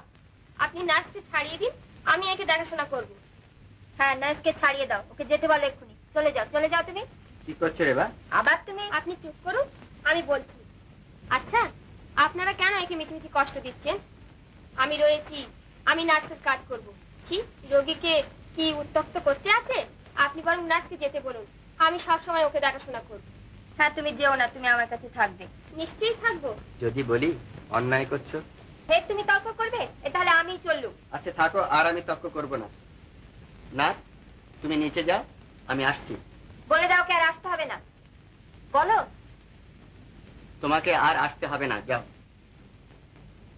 আপনি নার্সকে ছাড়িয়ে দিন, আমি একে দেখাশোনা করব। হ্যাঁ, নার্সকে ছাড়িয়ে দাও, ওকে যেতে বলো এক্ষুনি। চলে যাও, চলে যাও তুমি। কি করছো রেবা? আবার তুমি? আপনি চুপ করুন, আমি বলছি। আচ্ছা, আপনারা কেন একে মিছিমিছি কষ্ট দিচ্ছেন? আমি রয়েছি, আমি নার্সের কাজ করব। কি রোগীকে কি উত্তক্ত করতে আছে? আপনি বরং নার্সকে যেতে বলুন, আমি সব সময় ওকে দেখাশোনা করব। হ্যাঁ, তুমি যেও না, তুমি আমার কাছে থাকবে। নিশ্চয়ই থাকবো। যদি বলি অন্যায় করছো। হে, তুমি তর্ক করবে? তাহলে আমিই চললুম। আচ্ছা থাকো, আর আমি তর্ক করব না। না, তুমি নিচে যাও, আমি আসছি। বলে দাও, কে আর আসতে হবে না। বলো। তোমাকে আর আসতে হবে না, যাও।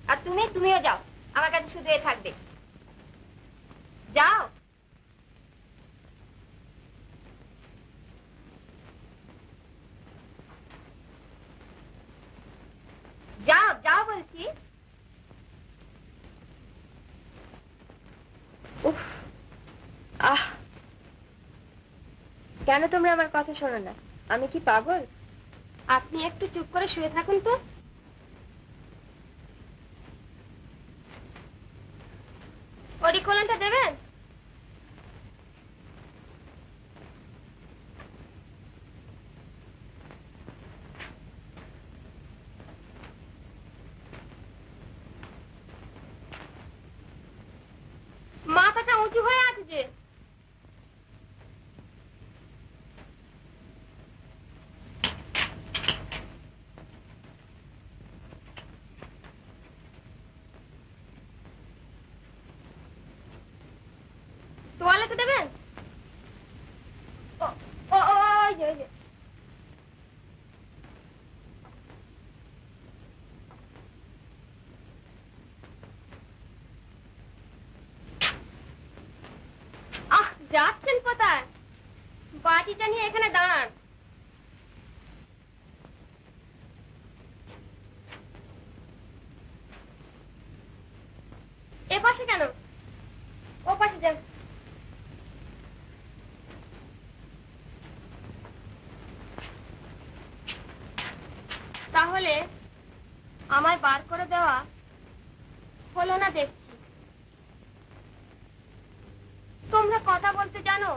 আর তুমিও যাও, আমার কাছে শুধু এ থাকবে। যাও। যাও, যাও বলছি। উফ, আহ, কেন তোমরা আমার কথা শোনো না? আমি কি পাগল? আপনি একটু চুপ করে শুয়ে থাকুন তো। অডিকোলনটা দেবেন? মাথাটা উঁচু হয়ে আছে যে। তোয়ালেতে দেবেন? ও ও ও, ওই যে, ওই যে। আহ, যাচ্ছেন কোথায়? বাটিটা নিয়ে এখানে দাঁড়ান। এ পাশে কেন? ও পাশে যান। তাহলে আমায় বার করে দেওয়া হলো না দেখছি। তোমরা কথা বলতে জানো,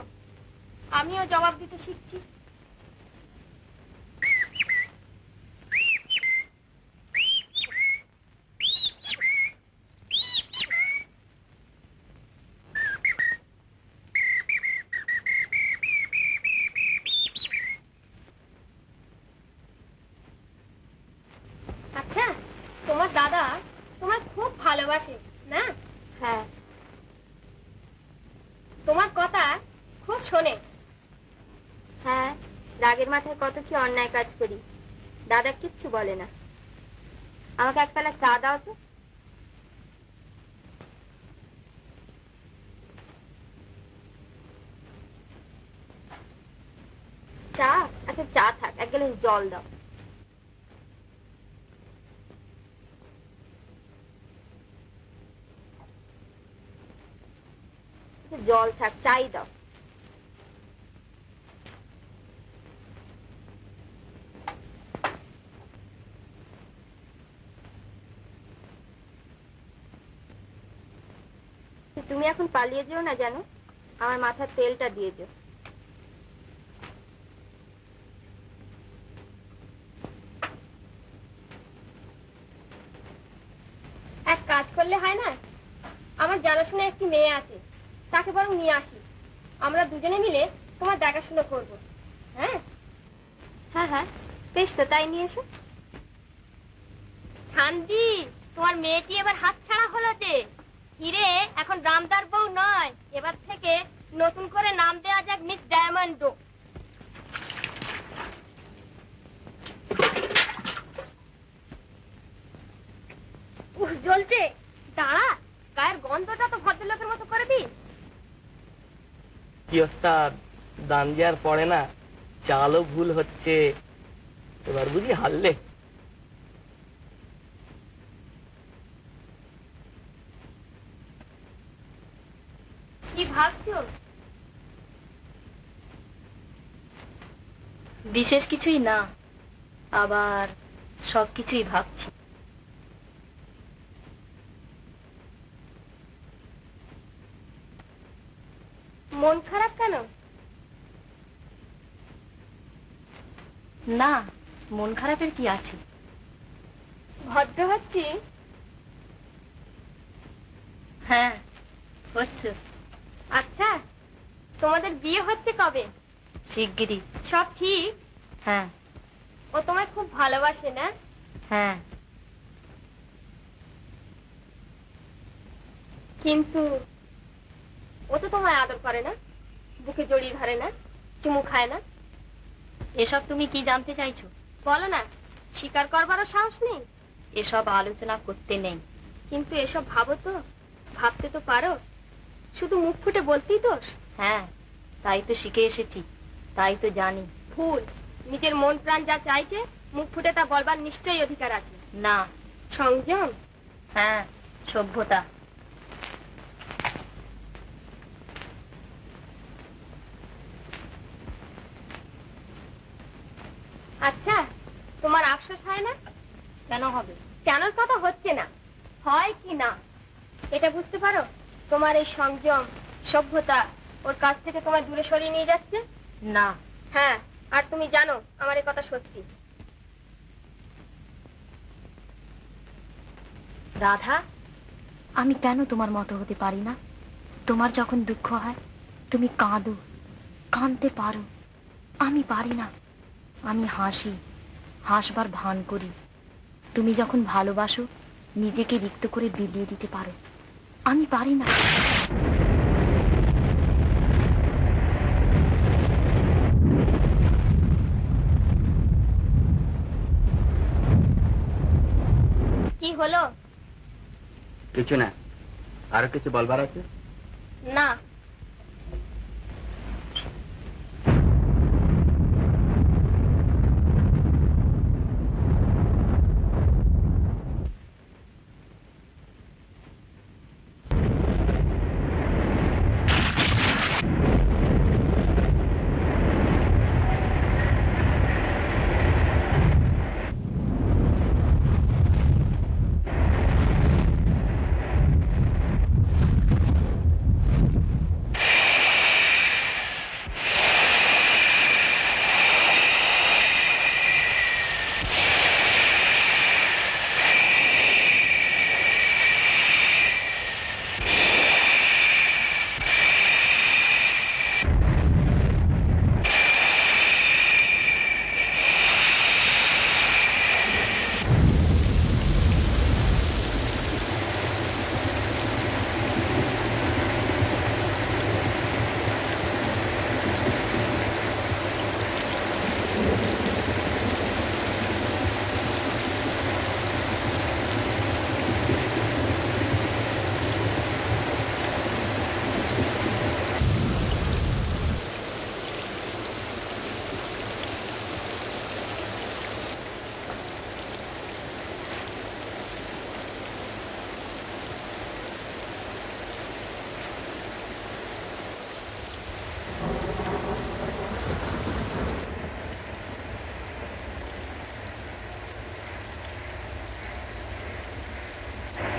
আমিও জবাব দিতে শিখছি। আচ্ছা, তোমার দাদা তোমায় ভালোবাসে না? হ্যাঁ, তোমার কথা খুব শোনে। হ্যাঁ, রাগের মাথায় কত কি অন্যায় কাজ করি, দাদা কিচ্ছু বলে না। আমাকে এক পেলা চা দাও তো। চা? আচ্ছা চা থাক, এক গ্লাস জল দাও। আচ্ছা, জল থাক, চাই দাও। তুমি এখন পালিয়ে যেও না, জানো, আমার মাথার তেলটা দিয়ে যেও। এক কাজ করলে হয় না? আমার জানাশোনা একটি মেয়ে আছে, তাকে বরং নিয়ে আসি, আমরা দুজনে মিলে তোমার দেখাশোনা করব। হ্যাঁ হ্যাঁ হ্যাঁ, বেশ তো, তাই নিয়ে এসো। ঠান্ডি, তোমার মেয়েটি এবার হাত ছাড়া হলো যে। হিরে এখন রামদার বউ নয়, এবার থেকে নতুন করে নাম দেওয়া যাক মিস ডায়মন্ডো। জ্বলছে, দাঁড়া, গায়ের গন্ধটা তো ভদ্রলোকের মতো করে দি। কি ওস্তাদ, দান যে আর পড়ে না, চালও ভুল হচ্ছে, এবার বুঝি হারলে? কি ভাবছো? বিশেষ কিছুই না, আবার সবকিছুই ভাবছি। মন খারাপ কেন? না, মন খারাপের কি আছে? ভদ্র হচ্ছি। হ্যাঁ, হচ্ছে। আচ্ছা, তোমাদের বিয়ে হচ্ছে কবে? শিগগিরই। সব ঠিক? হ্যাঁ ও তোমায় খুব ভালোবাসে না? হ্যাঁ। কিন্তু ও তো তোমায় আদর করে না, বুকে জড়িয়ে ধরে না, চুমু খায় না। এসব তুমি কি জানতে চাইছো? বলো না, স্বীকার করবারও সাহস নেই? এসব আলোচনা করতে নেই। কিন্তু এসব ভাবো তো, ভাবতে তো পারো, শুধু মুখ ফুটে বলতেই দোষ। হ্যাঁ, তাই তো শিখে এসেছি, তাই তো জানি। ভুল, নিজের মন প্রাণ যা চাইছে মুখ ফুটে তা বলবার নিশ্চয়ই অধিকার আছে। না। সংযম? হ্যাঁ, সভ্যতা। আচ্ছা, তোমার আফসোস হয় না? কেন হবে? কেনর কথা হচ্ছে না, হয় কি না এটা বুঝতে পারো? তোমার এই সংযম, সভ্যতা ওর কাছ থেকে তোমার দূরে সরিয়ে নিয়ে যাচ্ছে। না। হ্যাঁ, আর তুমি জানো আমার এই কথা সত্যি। রাধা, আমি কেন তোমার মতো হতে পারি না? তোমার যখন দুঃখ হয় তুমি কাঁদো, কাঁদতে পারো, আমি পারি না। আমি হাসি, হাসবার ভান করি। তুমি যখন ভালোবাসো নিজেকে রিক্ত করে বিলিয়ে দিতে পারো, আমি পারি না। কি হলো? কিছু না, আরো কিছু বলবার আছে? না।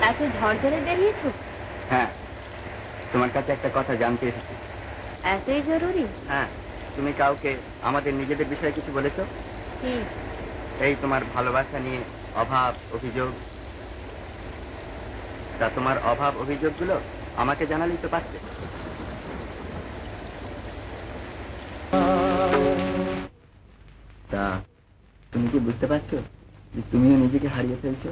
এত ঝড়ঝড়ে বেরিয়েছো? হ্যাঁ, তোমার কাছে একটা কথা জানতে এসেছি। এতই জরুরি? হ্যাঁ, তুমি কাউকে আমাদের নিজেদের বিষয়ে কিছু বলেছো? কি? এই তোমার ভালোবাসা নিয়ে অভাব অভিযোগ। তা তোমার অভাব অভিযোগগুলো আমাকে জানালেই তো পারছে। তা তুমি কি বুঝতে পারছো যে তুমিও নিজেকে হারিয়ে ফেলছো?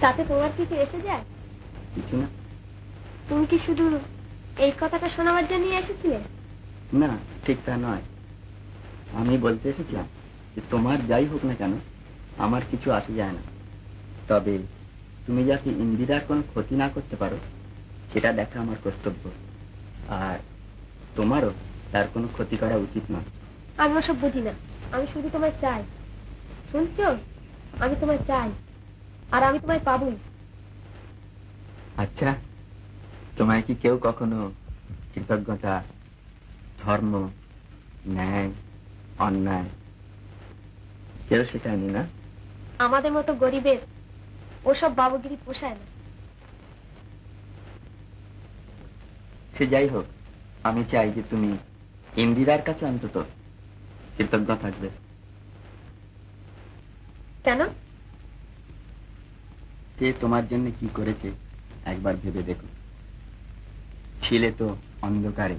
তাতে তোমার কিছু এসে যায়? কিছু না। তুমি কি শুধু এই কথাটা শোনাবার জন্য এসেছিলে? না, ঠিক তা নয়। আমি বলতে এসেছিলাম যে তোমার যাই হোক না কেন আমার কিছু আসে যায় না, তবে তুমি যাতে ইন্দিরার কোনো ক্ষতি না করতে পারো সেটা দেখা আমার কর্তব্য, আর তোমারও তার কোনো ক্ষতি করা উচিত নয়। আমি ওসব বুঝি না, আমি শুধু তোমায় চাই। শুনছো? আমি তোমায় চাই, আর আমি তোমায় পাবোই। আচ্ছা, তোমায় কি কেউ কখনো কৃতজ্ঞতা, ধর্ম, ন্যায়, অন্যায় কেউ শেখায়নি না? আমাদের মতো গরিবের ওসব বাবুগিরি পোষায় না। সে যাই হোক, আমি চাই যে তুমি ইন্দিরার কাছে অন্তত কৃতজ্ঞ থাকবে। কেন? সে তোমার জন্য কি করেছে একবার ভেবে দেখো। ছিলে তো অন্ধকারে,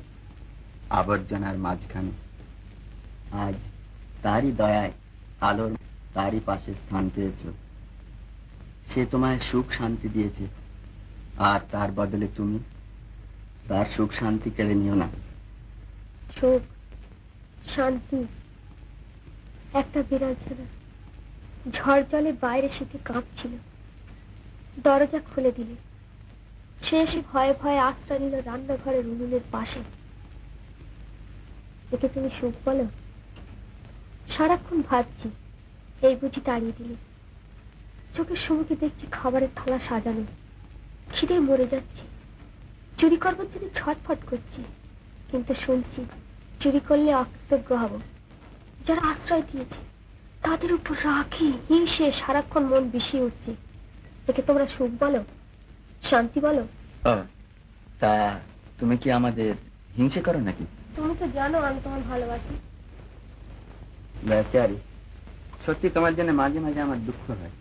আবর্জনার মাঝখানে, আজ তারই দয়ায় আলোর তারই পাশে স্থান পেয়েছ। সে তোমায় সুখ শান্তি দিয়েছে, আর তার বদলে তুমি তার সুখ শান্তি কেড়ে নিও না। সুখ শান্তি একটা বিড়াল ছিল, ঝড় জলে বাইরে শীতে কাঁপছিল। দরজা খুলে দিলে সে এসে ভয়ে ভয়ে আশ্রয় নিল রান্নাঘরের উনুনের পাশে। একে তুমি সুখ বলো? সারাক্ষণ ভাবছি এই বুঝি তাড়িয়ে দিলে। চোখের সম্মুখে দেখছি খাবারের থালা সাজানো, খিদে মরে যাচ্ছে। চুরি করবার জন্য ছটফট করছি, কিন্তু শুনছি চুরি করলে অকৃতজ্ঞ হব। যারা আশ্রয় দিয়েছে তাদের উপর রাখি হিংসে সারাক্ষণ মন বিষিয়ে উঠছে। একে তোমরা সুখ বলো? শান্তি বলো? তা তুমি কি আমাদের হিংসে করো নাকি? তুমি তো জানো আমি তোমার ভালোবাসি। বেচারি, সত্যি তোমার জন্য মাঝে মাঝে আমার দুঃখ হয়।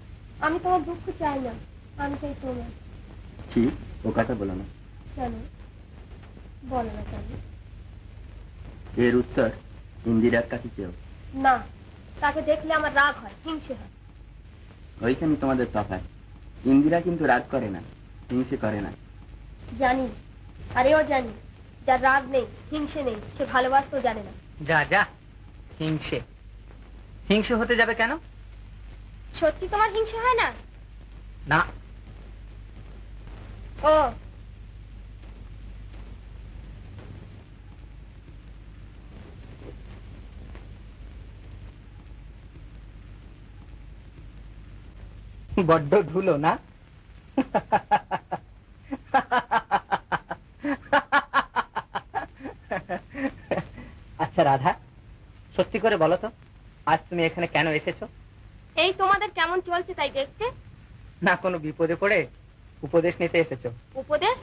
আমি তোমার দুঃখ চাই না, আমি চাই তোমার। ঠিক, ও কথা বলো না। কেন বলো না? কেন? এর উত্তর ইন্দিরার কাছে চেও। না, তাকে দেখলে আমার রাগ হয়, হিংসে হয়। ওইখানে তোমাদের তফাৎ। ইন্দিরা কিন্তু রাগ করে না, হিংসে করে না। জানি, আর এও জানি যার রাগ নেই হিংসে নেই সে ভালোবাসতেও জানে না। যা যা, হিংসে হিংসে হতে যাবে কেন? সত্যি তোমার হিংসে হয় না? না। ও বড্ড ধুলো না? আচ্ছা রাধা, সত্যি করে বলো তো, আজ তুমি এখানে কেন এসেছো? এই তোমাদের কেমন চলছে তাই দেখতে। না কোনো বিপদে পড়ে উপদেশ নিতে এসেছো? উপদেশ?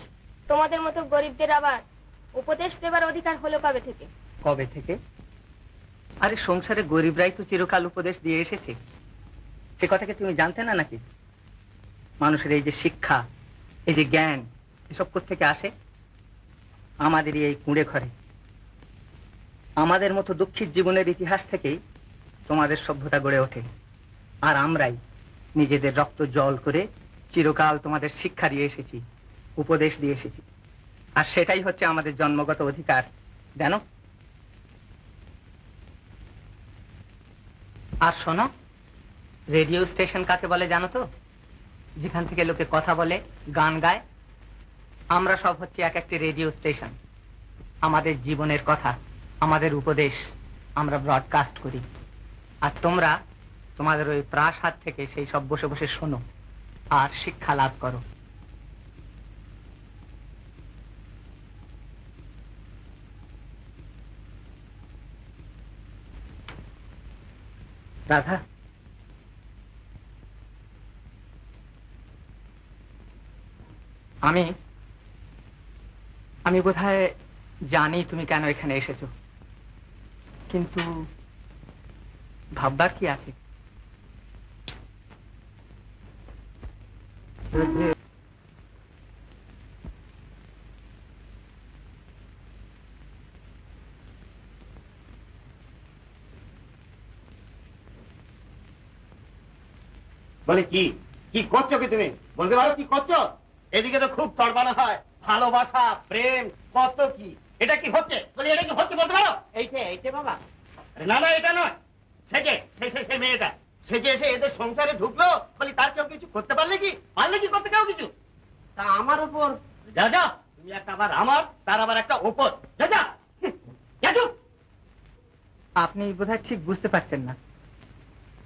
তোমাদের মতো গরিবদের আবার উপদেশ দেবার অধিকার হলো কবে থেকে? কবে থেকে? আরে সংসারে গরিবরাই তো চিরকাল উপদেশ দিয়ে এসেছে, সে কথা কি তুমি জানতে না নাকি? মানুষের এই যে শিক্ষা, এই যে জ্ঞান, এসব কোত্থেকে আসে? আমাদেরই এই কুঁড়ে ঘরে। আমাদের মতো দুঃখীর জীবনের ইতিহাস থেকেই তোমাদের সভ্যতা গড়ে ওঠে, আর আমরাই নিজেদের রক্ত জল করে চিরকাল তোমাদের শিক্ষা দিয়ে এসেছি, উপদেশ দিয়ে এসেছি, আর সেটাই হচ্ছে আমাদের জন্মগত অধিকার, জানো? আর শোনো, রেডিও স্টেশন কাকে বলে জানো তো? যেখান থেকে লোকে কথা বলে, গান গায়। আমরা সব হচ্ছে এক একটি রেডিও স্টেশন। আমাদের জীবনের কথা, আমাদের উপদেশ আমরা ব্রডকাস্ট করি, আর তোমরা তোমাদের ওই প্রাসাদ থেকে সেই সব বসে বসে শোনো আর শিক্ষা লাভ করো। রাধা, আমি আমি বোধহয় জানি তুমি কেন এখানে এসেছো, কিন্তু ভাববার কি আছে? বলে কি কি করছো কি তুমি বলতে পারো কি করছো? এদিকে তো খুব তড়বানা হয়, ভালোবাসা প্রেম কত কি, এটা কি হচ্ছে? বলি এটা কি হচ্ছে বলতে পারো? এইটে বাবা। আরে না না এটা নয়, সে মেয়েটা সে যে এসে এদের সংসারে ঢুকলো, বলি তার কেউ কিছু করতে পারলে কি করতে কেউ কিছু? তা আমার উপর যা যা, তুমি একটা আবার আমার, তার আবার একটা ওপর, যা যা যা চুপ। আপনি বোধহয় ঠিক বুঝতে পারছেন না,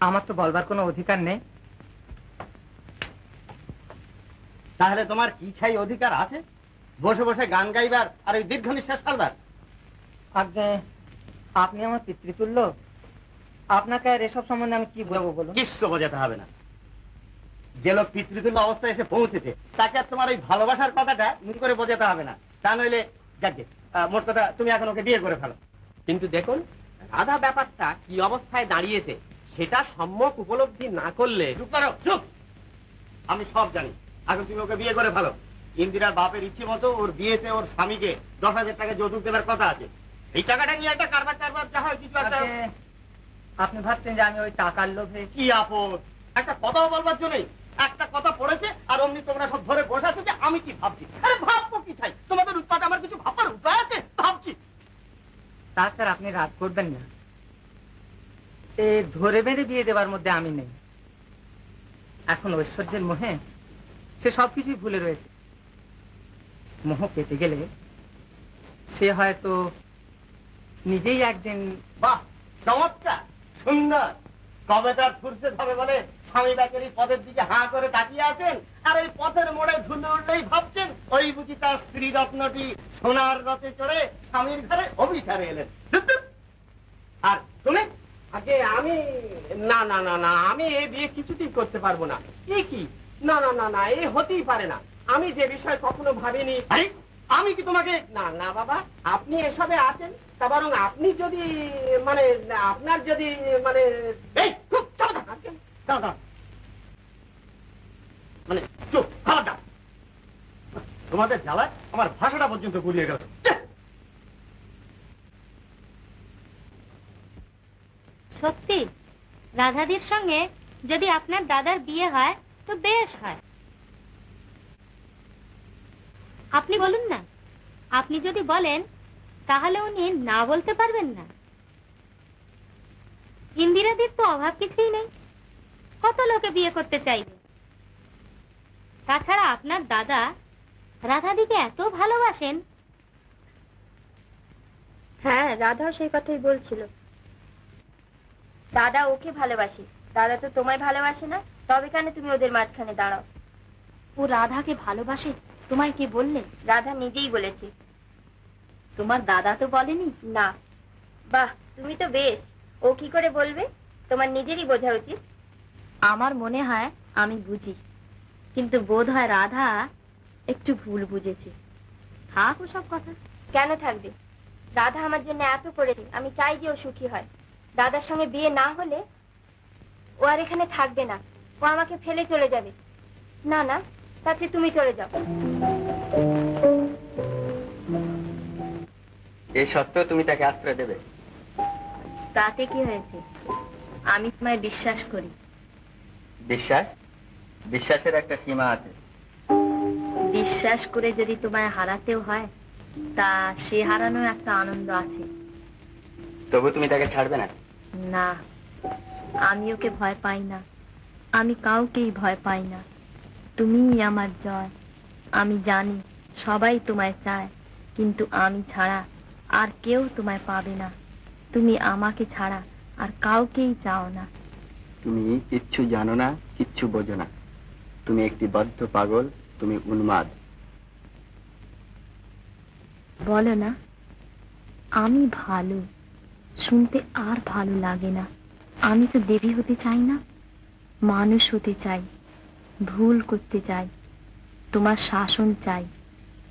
আমার তো বলবার কোনো অধিকার নেই। তাহলে তোমার কি ছাই অধিকার আছে বসে বসে গান গাইবার আর ওই দীর্ঘ নিঃশ্বাস ফেলবার? আপনি আমার পিতৃতুল্য, আপনাকে আর এসব সম্বন্ধে আমি কি বলবো বলুন? কিচ্ছু বোঝাতে হবে না। যে লোক পিতৃতুল্য অবস্থায় এসে পৌঁছেছে তাকে আর তোমার ওই ভালোবাসার কথাটা নুন করে বোঝাতে হবে না। তা নইলে যাকে মোট কথা তুমি এখন ওকে বিয়ে করে ফেলো। কিন্তু দেখুন রাধা ব্যাপারটা কি অবস্থায় দাঁড়িয়েছে সেটা সম্যক উপলব্ধি না করলে। চুপ করো, চুপ। আমি সব জানি, এখন তুমি ওকে বিয়ে করে ফেলো। ইন্দিরার বাপের ইচ্ছে মতো ওর বিয়েতে ওর স্বামীকে 10,000 টাকা যৌতুক দেবার কথা আছে। এই টাকাটা নিয়ে একটা কারবার যা হয় কিছু একটা। আপনি ভাবছেন যে আমি ওই টাকার লোভে? কি আপদ, একটা কথাও বলবার জন্য একটা কথা পড়েছে আর অমনি তোমরা সব ধরে বসে আছো যে আমি কি ভাবছি। আরে ভাববো কি চাই, তোমাদের উৎপাদ আমার কিছু ভাববার উপায় আছে? ভাবছি। তাছাড়া আপনি রাগ করবেন না, এ ধরে বেঁধে বিয়ে দেওয়ার মধ্যে আমি নেই। এখন ঐশ্বর্যের মোহে সে সবকিছুই ভুলে রয়েছে। মোহ কেটে গেলে সে হয়তো নিজেই একদিন। বাহ, চমৎকার, সুন্দর। কবে তার ফুরসত হবে বলে স্বামী ব্যাকের পথের দিকে হাঁ করে তাকিয়ে আছেন, আর ওই পথের মোড়ে ধুলো উঠলেই ভাবছেন ওই বুঝি তার স্ত্রী রত্নটি সোনার রথে চড়ে স্বামীর ঘরে অভিসারে এলেন। আর তুমি? আগে আমি না না না না আমি এই বিয়ে কিছুতেই করতে পারবো না। এ কি, না না না না, এ হতেই পারে না। আমি যে বিষয় কখনো ভাবিনি। আরে আমি কি তোমাকে? না না বাবা, আপনি এসবে আছেন, তা বরং আপনি যদি মানে আপনার যদি মানে এই চুপ, দাঁড়া। মানে চুপ, খাবার। তোমাদের জ্বালায় আমার ভাষাটা পর্যন্ত গুলিয়ে গেল। সত্যি রাধাদির সঙ্গে যদি আপনার দাদার বিয়ে হয় তো বেশ হয়। আপনি বলুন না, আপনি যদি বলেন তাহলে উনি না বলতে পারবেন না। ইন্দিরাদির তো অভাব কিছুই নেই, কত লোকে বিয়ে করতে চাইবে। তাছাড়া আপনার দাদা রাধাদিকে এত ভালোবাসেন। হ্যাঁ, রাধাও সেই কথাই বলছিল। দাদা ওকে ভালোবাসে, দাদা তো তোমায় ভালোবাসে না, তবে কেন তুমি ওদের মাঝখানে দাঁড়াও? ও রাধাকে ভালোবাসে, তোমায় কে বললে? রাধা নিজেই বলেছে। তোমার দাদা তো বলেনি? না। বাহ, তুমি তো বেশ। ও কি করে বলবে? তোমার নিজেরই বোঝা উচিত। আমার মনে হয় আমি বুঝি, কিন্তু বোধ হয় রাধা একটু ভুল বুঝেছে। থাক ওসব কথা। কেন থাকবে? রাধা আমার জন্য এত করেছে, আমি চাই যে ও সুখী হয়। দাদার সঙ্গে বিয়ে না হলে ও আর এখানে থাকবে না, ও আমাকে ফেলে চলে যাবে। না না, তাতে তুমি চলে যাও। এই সত্ত্বেও তুমি তাকে আশ্রয় দেবে? তাতে কি হয়েছে? আমি তোমায় বিশ্বাস করি। বিশ্বাসের একটা সীমা আছে। বিশ্বাস করে যদি তোমায় হারাতেও হয়, তা সে হারানোর একটা আনন্দ আছে। তবু তুমি তাকে ছাড়বে না? না, আমি ওকে ভয় পাই না, আমি কাউকেই ভয় পাই না। তুমিই আমার জয়। আমি জানি সবাই তোমায় চায়, কিন্তু আমি ছাড়া আর কেউ তোমায় পাবে না। তুমি আমাকে ছাড়া আর কাউকেই চাও না। তুমি কিচ্ছু জানো না, কিচ্ছু বোঝো না। তুমি একটি বদ্ধ পাগল, তুমি উন্মাদ। বলো না আমি ভালো, শুনতে আর ভালো লাগে না। আমি তো দেবী হতে চাই না, মানুষ হতে চাই, ভুল করতে চাই, তোমার শাসন চাই,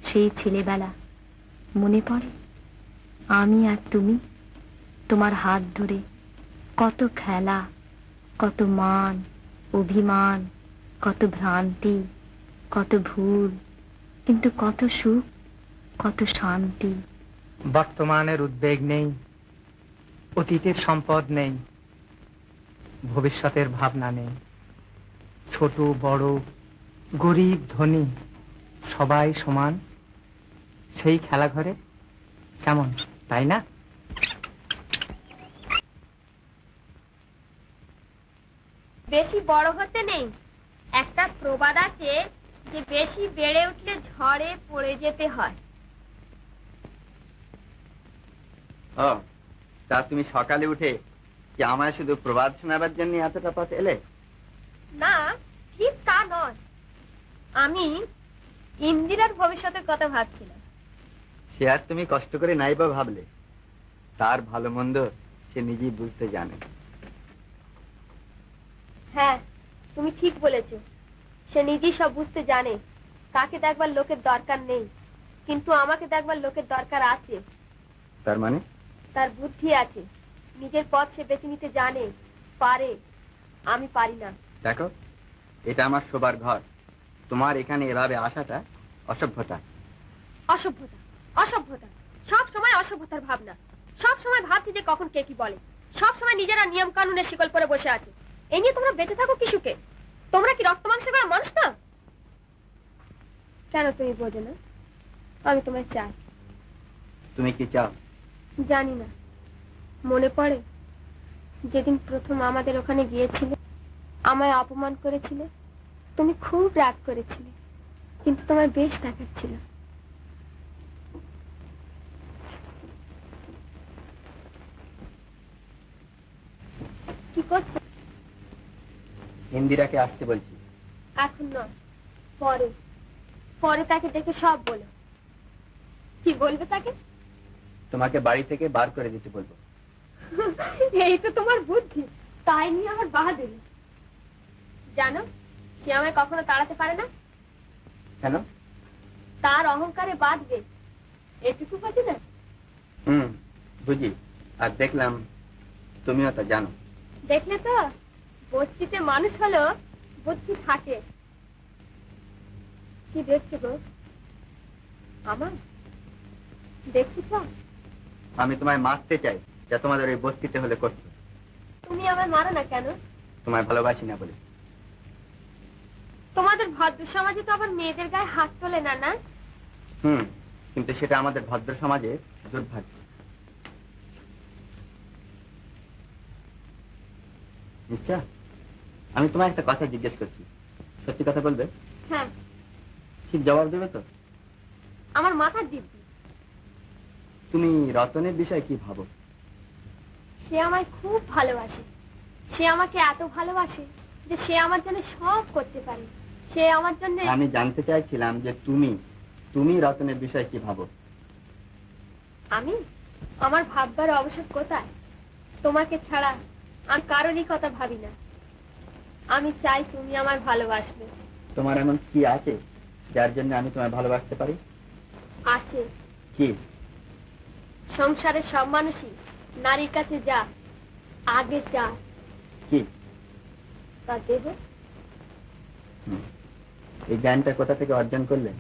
সেই ছেলেবেলা মনে পড়ে? আমি আর তুমি তোমার হাত ধরে কত খেলা, কত মান অভিমান, কত ভ্রান্তি, কত ভুল, কিন্তু কত সুখ, কত শান্তি। বর্তমানের উদ্বেগ নেই, অতীতের সম্পদ নেই, ভবিষ্যতের ভাবনা নেই। ছোট বড়, গরিব ধনী, সবাই সমান সেই খেলাঘরে। কেমন, তাই না? বেশি বড় হতে নেই। একটা প্রবাদ আছে যে বেশি বেড়ে উঠলে ঝড়ে পড়ে যেতে হয়। ও, তা তুমি সকালে উঠে কি আমায় শুধু প্রবাদ শোনাবার জন্য এতটা পথ এলে? না, ঠিক তা নয়। আমি ইন্দিরার ভবিষ্যতের কথা ভাবছিলাম। সে আর তুমি কষ্ট করে নাই বা ভাবলে, তার ভালো মন্দ সে নিজেই বুঝতে জানে। হ্যাঁ, তুমি ঠিক বলেছো। সে নিজেই সব বুঝতে জানে। তাকে দেখবার লোকের দরকার নেই, কিন্তু আমাকে দেখবার লোকের দরকার আছে। তার মানে? তার বুদ্ধি আছে, নিজের পথ সে বেছে নিতে জানে, পারে। আমি পারি না। দেখো, এটা আমার শোবার ঘর। তোমার এখানে এভাবে আসাটা অসভ্যতা। অসভ্যতা, অসভ্যতা, সব সময় অসভ্যতার ভাবনা। সব সময় ভাবছি যে কখন কে কি বলে। সব সময় নিজেরা নিয়ম কানুনের শিকল পরে বসে আছে। এই নিয়ে তোমরা বেঁচে থাকো কি সুখে? তোমরা কি রক্ত মাংস করা মানুষ না? কেন তুমি বোঝো না? আমি তোমায় চাই। তুমি কি চাও? জানি না। মনে পড়ে যেদিন প্রথম আমাদের ওখানে গিয়েছিলে, আমায় অপমান করেছিলে। তুমি খুব রাগ করেছিলে, কিন্তু তোমায় বেশ দেখাচ্ছিল। কি করছো? ইন্দিরাকে আসতে বলছি। এখন নয়, পরে। পরে তাকে দেখে সব বলো। কি বলবে তাকে? তোমাকে বাড়ি থেকে বার করে দিতে বলবো। এই তো তোমার বুদ্ধি, তাই নিয়ে আমার বাহাদুরি। জানো, সে আমায় কখনো তাড়াতে পারে না। কেন? তার অহংকারে বাঁধবে, এটুকু বুঝি না? বুঝি। আর দেখলাম তুমিও তা জানো। দেখলে তো, বস্তিতে মানুষ হলো বুদ্ধি থাকে। কি দেখছো গো? আমার দেখছি তো। আমি তোমায় মারতে চাই, যা তোমাদের ওই বস্তিতে হলে করছো। তুমি আমায় মারো না কেন? তোমায় ভালোবাসি না বলে। তোমাদের ভদ্র সমাজে তো আবার মেয়েদের গায়ে হাত তোলে না, না? কিন্তু সেটা আমাদের ভদ্র সমাজে দুর্ভাগ্য। আচ্ছা, আমি তোমায় একটা কথা জিজ্ঞেস করছি, সত্যি কথা বলবে? হ্যাঁ। ঠিক জবাব দেবে তো? আমার মাথার দিব্যি। তুমি রতনের বিষয়ে কি ভাবো? সে আমায় খুব ভালোবাসে। সে আমাকে এত ভালোবাসে যে সে আমার জন্য সব করতে পারে। সে আমার জন্য। আমি জানতে চাইছিলাম যে তুমি রতনের বিষয়ে কি ভাবো? আমি? আমার ভাববার অবসর কোথায়? তোমাকে ছাড়া আমি কারোরই কথা ভাবি না। আমি চাই তুমি আমার ভালোবাসবে। তোমার এমন কি আছে যার জন্য আমি তোমায় ভালোবাসতে পারি? আছে। কি? সংসারের সব মানুষই নারীর কাছে যা আগে যা। কি? তা দেহ। এই জ্ঞানটা কোথা থেকে অর্জন করলেন?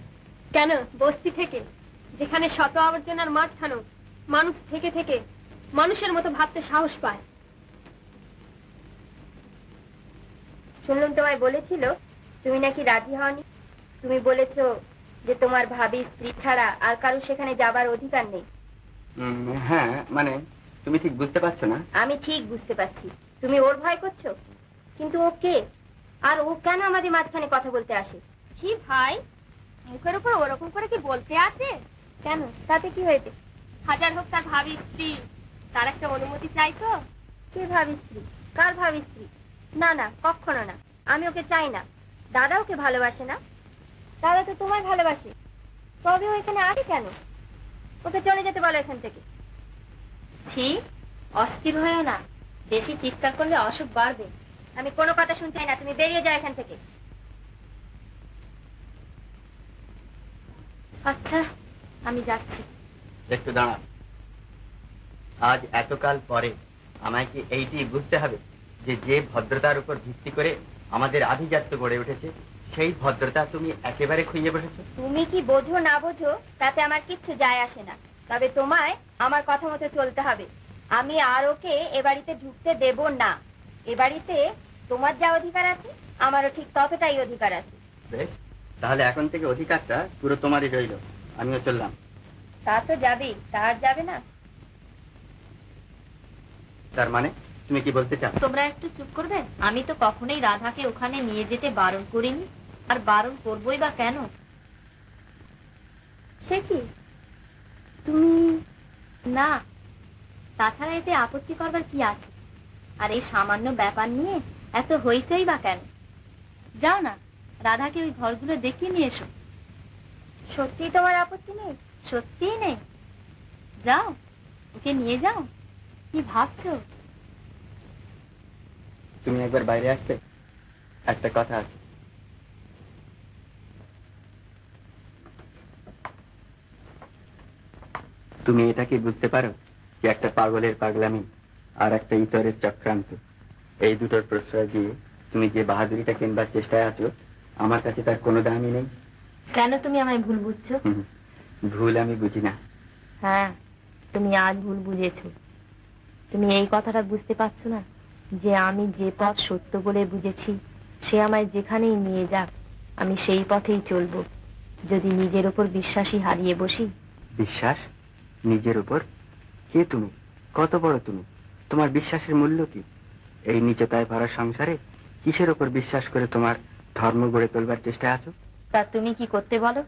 কেন, বস্তি থেকে, যেখানে শত আবর্জনার মাঝখানে মানুষ থেকে থেকে মানুষের মতো ভাবতে সাহস পায়। শুনলাম তোমায় বলেছিল তুমি নাকি রাজি হওনি। তুমি বলেছো যে তোমার ভাবি স্ত্রী ছাড়া আর কারো সেখানে যাবার অধিকার নেই। হ্যাঁ, মানে তুমি ঠিক বুঝতে পারছো না। আমি ঠিক বুঝতে পারছি, তুমি ওর ভয় করছো। কিন্তু ও কে, আর ও কেন আমাদের মাঝখানে কথা বলতে আসে? ছি ভাই, মুখের উপর ওরকম করে কি বলতে আছে? কেন, তাতে কি হয়েছে? হাজার হোক তার ভাবি স্ত্রী, তার একটা অনুমতি চাই তো। কে ভাবি স্ত্রী? কার ভাবি স্ত্রী? না না, কখনো না। আমি ওকে চাই না। দাদা ওকে ভালোবাসে না। দাদা তো তোমায় ভালোবাসে, তবে ও এখানে আসে কেন? ওকে চলে যেতে বলো এখান থেকে। ছি, অস্থির হয়েও না। বেশি চিৎকার করলে অসুখ বাড়বে। আমি কোনো কথা শুনতে চাই না, তুমি বেরিয়ে যাও এখান থেকে। আচ্ছা, আমি যাচ্ছি। একটু দাঁড়া। আজ এতকাল পরে আমায় কি এইটি বুঝতে হবে যে যে ভদ্রতার উপর ভিত্তি করে আমাদের আভিজাত্য গড়ে উঠেছে সেই ভদ্রতা তুমি একেবারে খুইয়ে বসেছো? তুমি কি বোঝো না বোঝো তাতে আমার কিচ্ছু যায় আসে না, তবে তোমায় আমার কথা মতো চলতে হবে। আমি আর ওকে এ বাড়িতে ঢুকতে দেব না। এ বাড়িতে তোমার যা অধিকার আছে আমারও ঠিক ততটাই অধিকার আছে। বেশ, তাহলে এখন থেকে অধিকারটা পুরো তোমারই রইল। আমিও চললাম। তা তো যাবেই, তা আর যাবে না? তার মানে তুমি কি বলতে চাও? তোমরা একটু চুপ করবে? আমি তো কখনোই রাধাকে ওখানে নিয়ে যেতে বারণ করিনি, আর বারণ করবোই বা কেন? সে কি তুমি? না, তাছাড়া এতে আপত্তি করবার কি আছে? আর এই সামান্য ব্যাপার নিয়ে এত হইচই বা কেন? যাও না, রাধাকে ওই ঘরগুলো দেখিয়ে নিয়ে এসো। সত্যি তোমার আপত্তি নেই? সত্যিই নেই? যাও, ওকে নিয়ে যাও। কি ভাবছো? তুমি একবার বাইরে আসবে, একটা কথা আছে। তুমি এটা কি বুঝতে পারো যে একটা পাগলের পাগলামি আর একটা ইতরের চক্রান্ত, এই দুটোর প্রশ্রয় দিয়ে তুমি যে বাহাদুরিটা কিনবার চেষ্টায় আছো, আমার কাছে তার কোনো দামই নেই। কেন তুমি আমায় ভুল বুঝছো? ভুল আমি বুঝি না। হ্যাঁ, তুমি আজ ভুল বুঝেছো। তুমি এই কথাটা বুঝতে পারছো না যে আমি যে পথ সত্য বলে বুঝেছি সে আমায় যেখানেই নিয়ে যাক আমি সেই পথেই চলবো, যদি নিজের ওপর বিশ্বাসই হারিয়ে বসি। বিশ্বাস? নিজের উপর? কে তুমি? কত বড় তুমি? তোমার বিশ্বাসের মূল্য কি? এই নিচতায় ভরা সংসারে কিসের উপর বিশ্বাস করে তোমার ধর্ম গড়ে তোলবার চেষ্টায় আছো? তা তুমি কি করতে বলো?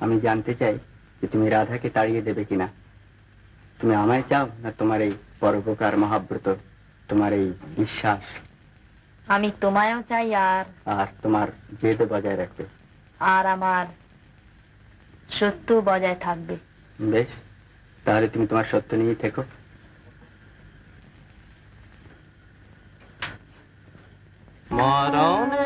আমি জানতে চাই যে তুমি রাধাকে তাড়িয়ে দেবে কিনা। তুমি আমায় চাও না তোমার এই পরোপকার মহাব্রত, তোমার এই বিশ্বাস? আমি তোমায়ও চাই, আর তোমার জেদ বজায় রাখবে। আর আমার সত্য বজায় থাকবে। বেশ, তাহলে তুমি তোমার সত্য নিয়েই থেকো। মরণে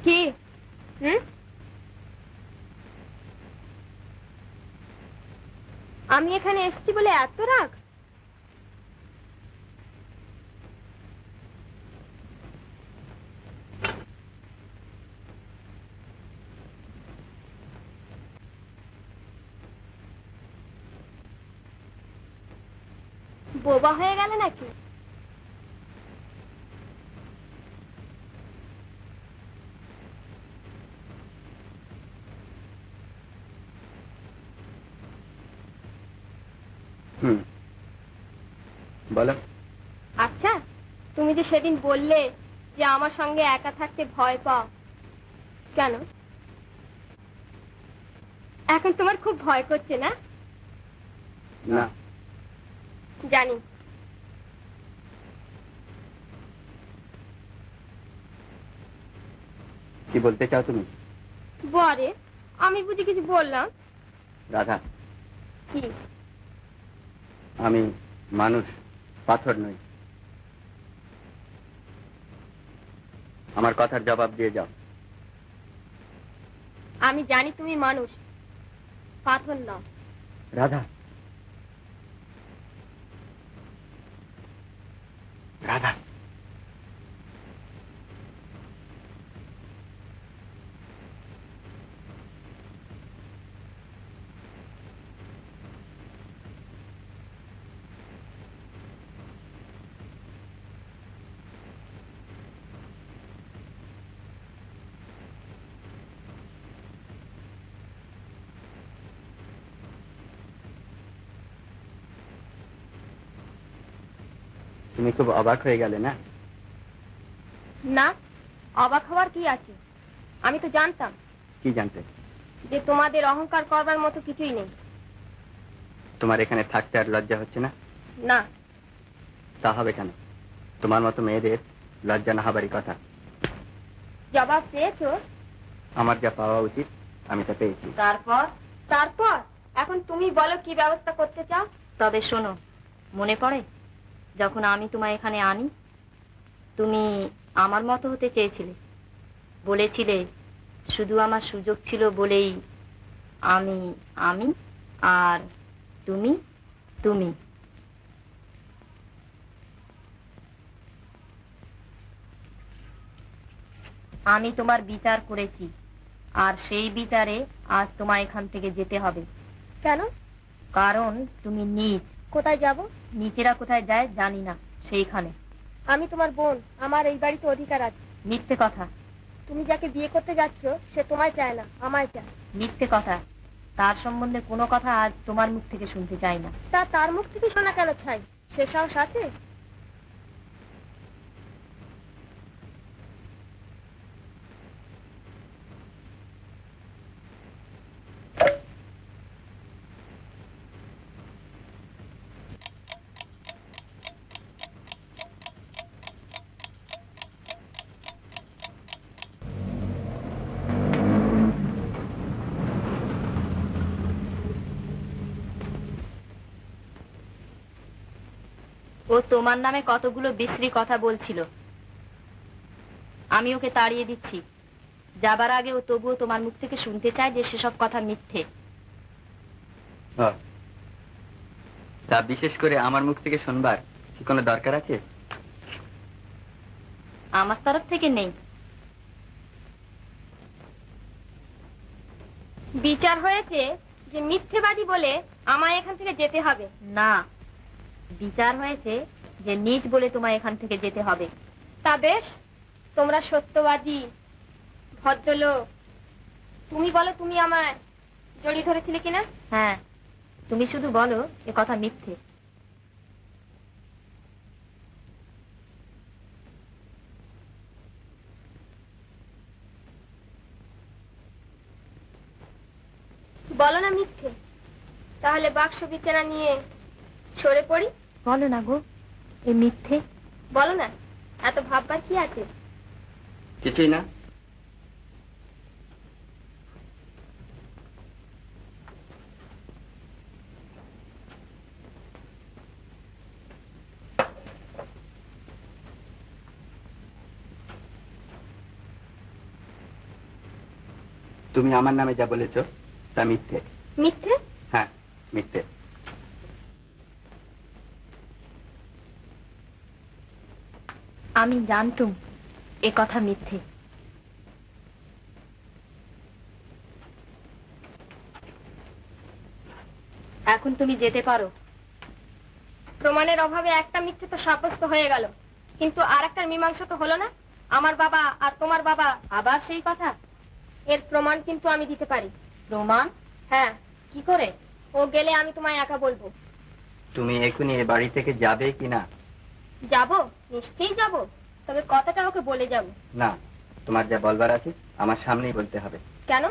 কি? আমি এখানে এসেছি বলে এত রাগ? বোবা হয়ে গেলে নাকি? হুম বলো। আচ্ছা, তুমি যে সেদিন বললে যে আমার সঙ্গে একা থাকতে ভয় পাও, কেন? এখন তোমার খুব ভয় করছে না? না। জানি। কি বলতে চাও তুমি? বরে, আমি বুঝি কিছু বললাম? রাধা, কি? আমি মানুষ, পাথর নই। আমার কথার জবাব দিয়ে যাও। আমি জানি তুমি মানুষ, পাথর নও। রাধা, রাধা, তুমি খুব অবাক হয়ে গেলে না? না, অবাক হওয়ার কি আছে? আমি তো জানতাম কি জানতে? যে তোমাদের অহংকার করবার মতো কিছুই নেই। তোমার এখানে থাকতে আর লজ্জা হচ্ছে না? না। তা হবে কেন? তোমার মতো মেয়েদের লজ্জা না হবারই কথা। জবাব পেয়েছো? আমার যা পাওয়া উচিত আমি তা পেয়েছি। তারপর এখন তুমি বলো কি ব্যবস্থা করতে চাও? তবে শোনো, মনে পড়ে যখন আমি তোমায় এখানে আনি, তুমি আমার মতো হতে চেয়েছিলে, বলেছিলে শুধু আমার সুযোগ ছিল বলেই আমি আমি আর তুমি তুমি। আমি তোমার বিচার করেছি, আর সেই বিচারে আজ তোমায় এখান থেকে যেতে হবে। কেন? কারণ তুমি নীচ। কোথায় যাব? নিচেরা কোথায় যায় জানি না, সেইখানে। আমি তোমার বোন, আমার এই বাড়িতে অধিকার আছে। মিথ্যে কথা। তুমি যাকে বিয়ে করতে যাচ্ছ সে তোমায় চায় না, আমায় চায়। মিথ্যে কথা। তার সম্বন্ধে কোনো কথা আজ তোমার মুখ থেকে শুনতে চাই না। তা তার মুখ থেকে শোনা কেন চাই? সে সাহস আছে? ও তোমার নামে কতগুলো বিশ্রী কথা বলছিল, আমি ওকে তাড়িয়ে দিচ্ছি। যাবার আগে ও তবুও তোমার মুখ থেকে শুনতে চায় যে সেসব কথা মিথ্যে। তা বিশেষ করে আমার মুখ থেকে শুনবার কি কোনো দরকার আছে? আমার তরফ থেকে নেই। বিচার হয়েছে যে মিথ্যেবাদী বলে আমায় এখান থেকে যেতে হবে। না, বিচার হয়েছে যে নিজ বলে তোমায় এখান থেকে যেতে হবে। তা বেশ, তোমরা সত্যবাদী, ভদ্রলোক। তুমি বলো, তুমি আমায় জড়িয়ে ধরেছিলে কিনা? হ্যাঁ, তুমি শুধু বলো এ কথা মিথ্যে। বলো না মিথ্যে। তাহলে বাক্স বিছানা নিয়ে সরে পড়ি। বলো না গো এ মিথ্যে। বলো না, এত ভাববার কি আছে? কিছুই না। তুমি আমার নামে যা বলেছো তা মিথ্যে। মিথ্যে? হ্যাঁ, মিথ্যে। আমি জানতুম এ কথা মিথ্যে। এখন তুমি যেতে পারো। প্রমাণের অভাবে একটা মিথ্যে তো সাব্যস্ত হয়ে গেল, কিন্তু আর একটা মীমাংসা তো হলো না। আমার বাবা আর তোমার বাবা। আবার সেই কথা? এর প্রমাণ কিন্তু আমি দিতে পারি। প্রমাণ? হ্যাঁ। কি করে? ও গেলে আমি তোমায় একা বলবো। তুমি এখনই এ বাড়ি থেকে যাবে কিনা যাব, নিশ্চয়ই যাব, তবে কথাটা ওকে বলে যাব। না, তোমার যা বলবার আছে আমার সামনেই বলতে হবে। কেন?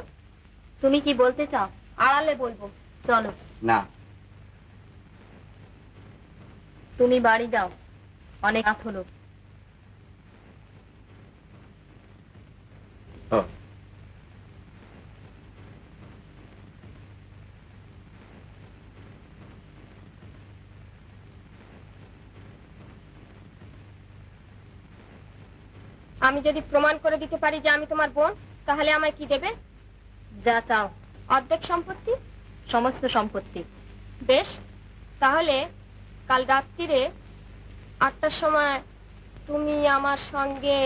তুমি কি বলতে চাও? আড়ালে বলবো। চলো, না, তুমি বাড়ি যাও, অনেক রাত হলো। ও, আমি যদি প্রমাণ করে দিতে পারি যে আমি তোমার বোন, তাহলে আমায় কি দেবে? যা চাও, অর্ধেক সম্পত্তি। সমস্ত সম্পত্তি। বেশ, তাহলে কাল রাত্রিরে 8টার সময় তুমি আমার সঙ্গে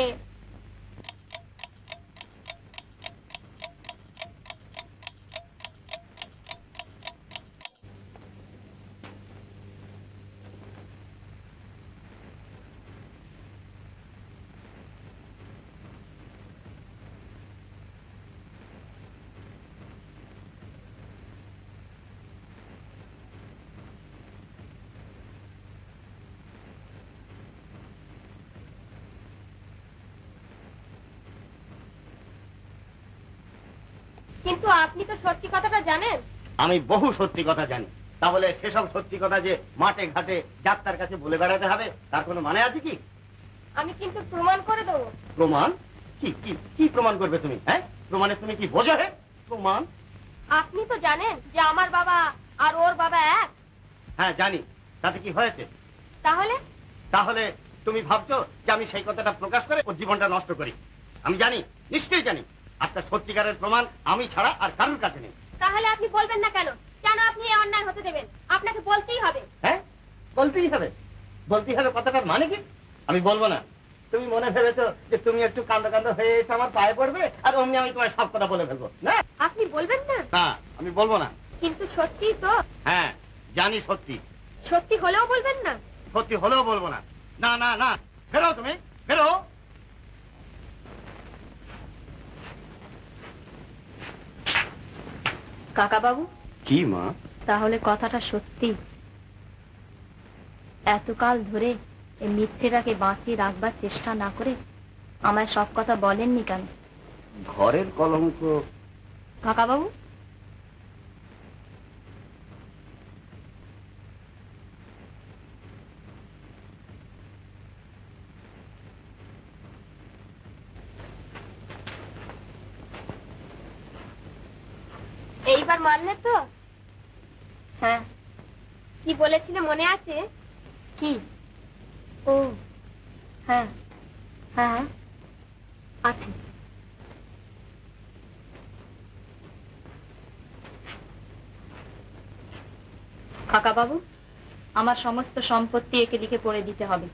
কিন্তু আপনি তো সত্যি কথাটা জানেন। আমি বহু সত্যি কথা জানি, তাহলে সেসব সত্যি কথা যে মাঠে ঘাটে ডাক্তার কাছে বলে বেড়াতে হবে তার কোনো মানে আছে কি? আমি কিন্তু প্রমাণ করে দেবো। প্রমাণ? কি কি কি প্রমাণ করবে তুমি? হ্যাঁ, প্রমাণে তুমি কি বোঝো? হে প্রমাণ? আপনি তো জানেন যে আমার বাবা আর ওর বাবা এক। হ্যাঁ জানি, তাতে কি হয়েছে? তাহলে তাহলে তুমি ভাবছো যে আমি সেই কথাটা প্রকাশ করে ওর জীবনটা নষ্ট করি? আমি জানি, নিশ্চয়ই জানি, আপনার সত্যিকারের প্রমাণ আমি ছাড়া আর কারোর কাছে নেই। তাহলে আপনি বলবেন না কেন? কেন আপনি এই অন্যায় হতে দেবেন? আপনাকে বলতেই হবে। হ্যাঁ, বলতেই হবে। বলতেই হবে কথাটার মানে কি? আমি বলবো না। তুমি মনে ভেবেছো যে তুমি একটু কান্দা কান্দা হয়ে এসে আমার পায়ে পড়বে আর অমনি আমি তোমার সব কথা বলে ফেলবো? না আপনি বলবেন না? না, আমি বলবো না। কিন্তু সত্যি তো। হ্যাঁ জানি সত্যি। সত্যি হলেও বলবেন না? সত্যি হলেও বলবো না। না না না, ফেরো তুমি, ফেরো। কাকা বাবু, কি মা? তাহলে কথাটা সত্যি? এতকাল ধরে এই মিথ্যেটাকে বাঁচিয়ে রাখবার চেষ্টা না করে আমায় সব কথা বলেননি কেন? ঘরের কলঙ্ক। কাকা বাবু, এইবার মানলে তো? হ্যাঁ। কি বলেছিলে মনে আছে? কি? ও হ্যাঁ হ্যাঁ হ্যাঁ, আছে। কাকা বাবু, আমার সমস্ত সম্পত্তি একে লিখে পড়ে দিতে হবে।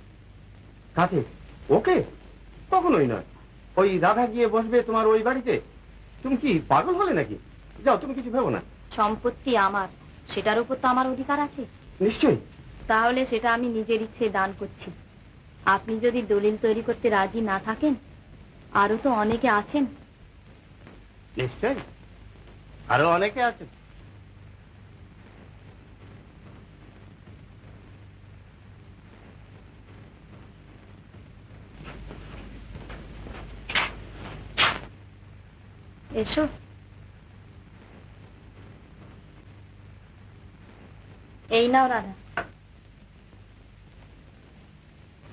কাকে? ওকে? কখনোই নয়। ওই রাধা গিয়ে বসবে তোমার ওই বাড়িতে? তুমি কি পাগল হলে নাকি? যাও, তুমি কিছু ভেবো না। সম্পত্তি আমার, সেটার উপর তো আমার অধিকার আছে। নিশ্চয়ই। তাহলে সেটা আমি নিজের ইচ্ছে দান করছি। আপনি যদি দলিল তৈরি করতে রাজি না থাকেন, আরো তো অনেকে আছেন। নিশ্চয়ই, আরো অনেকে আছে। এসো। এই নাও রাধা,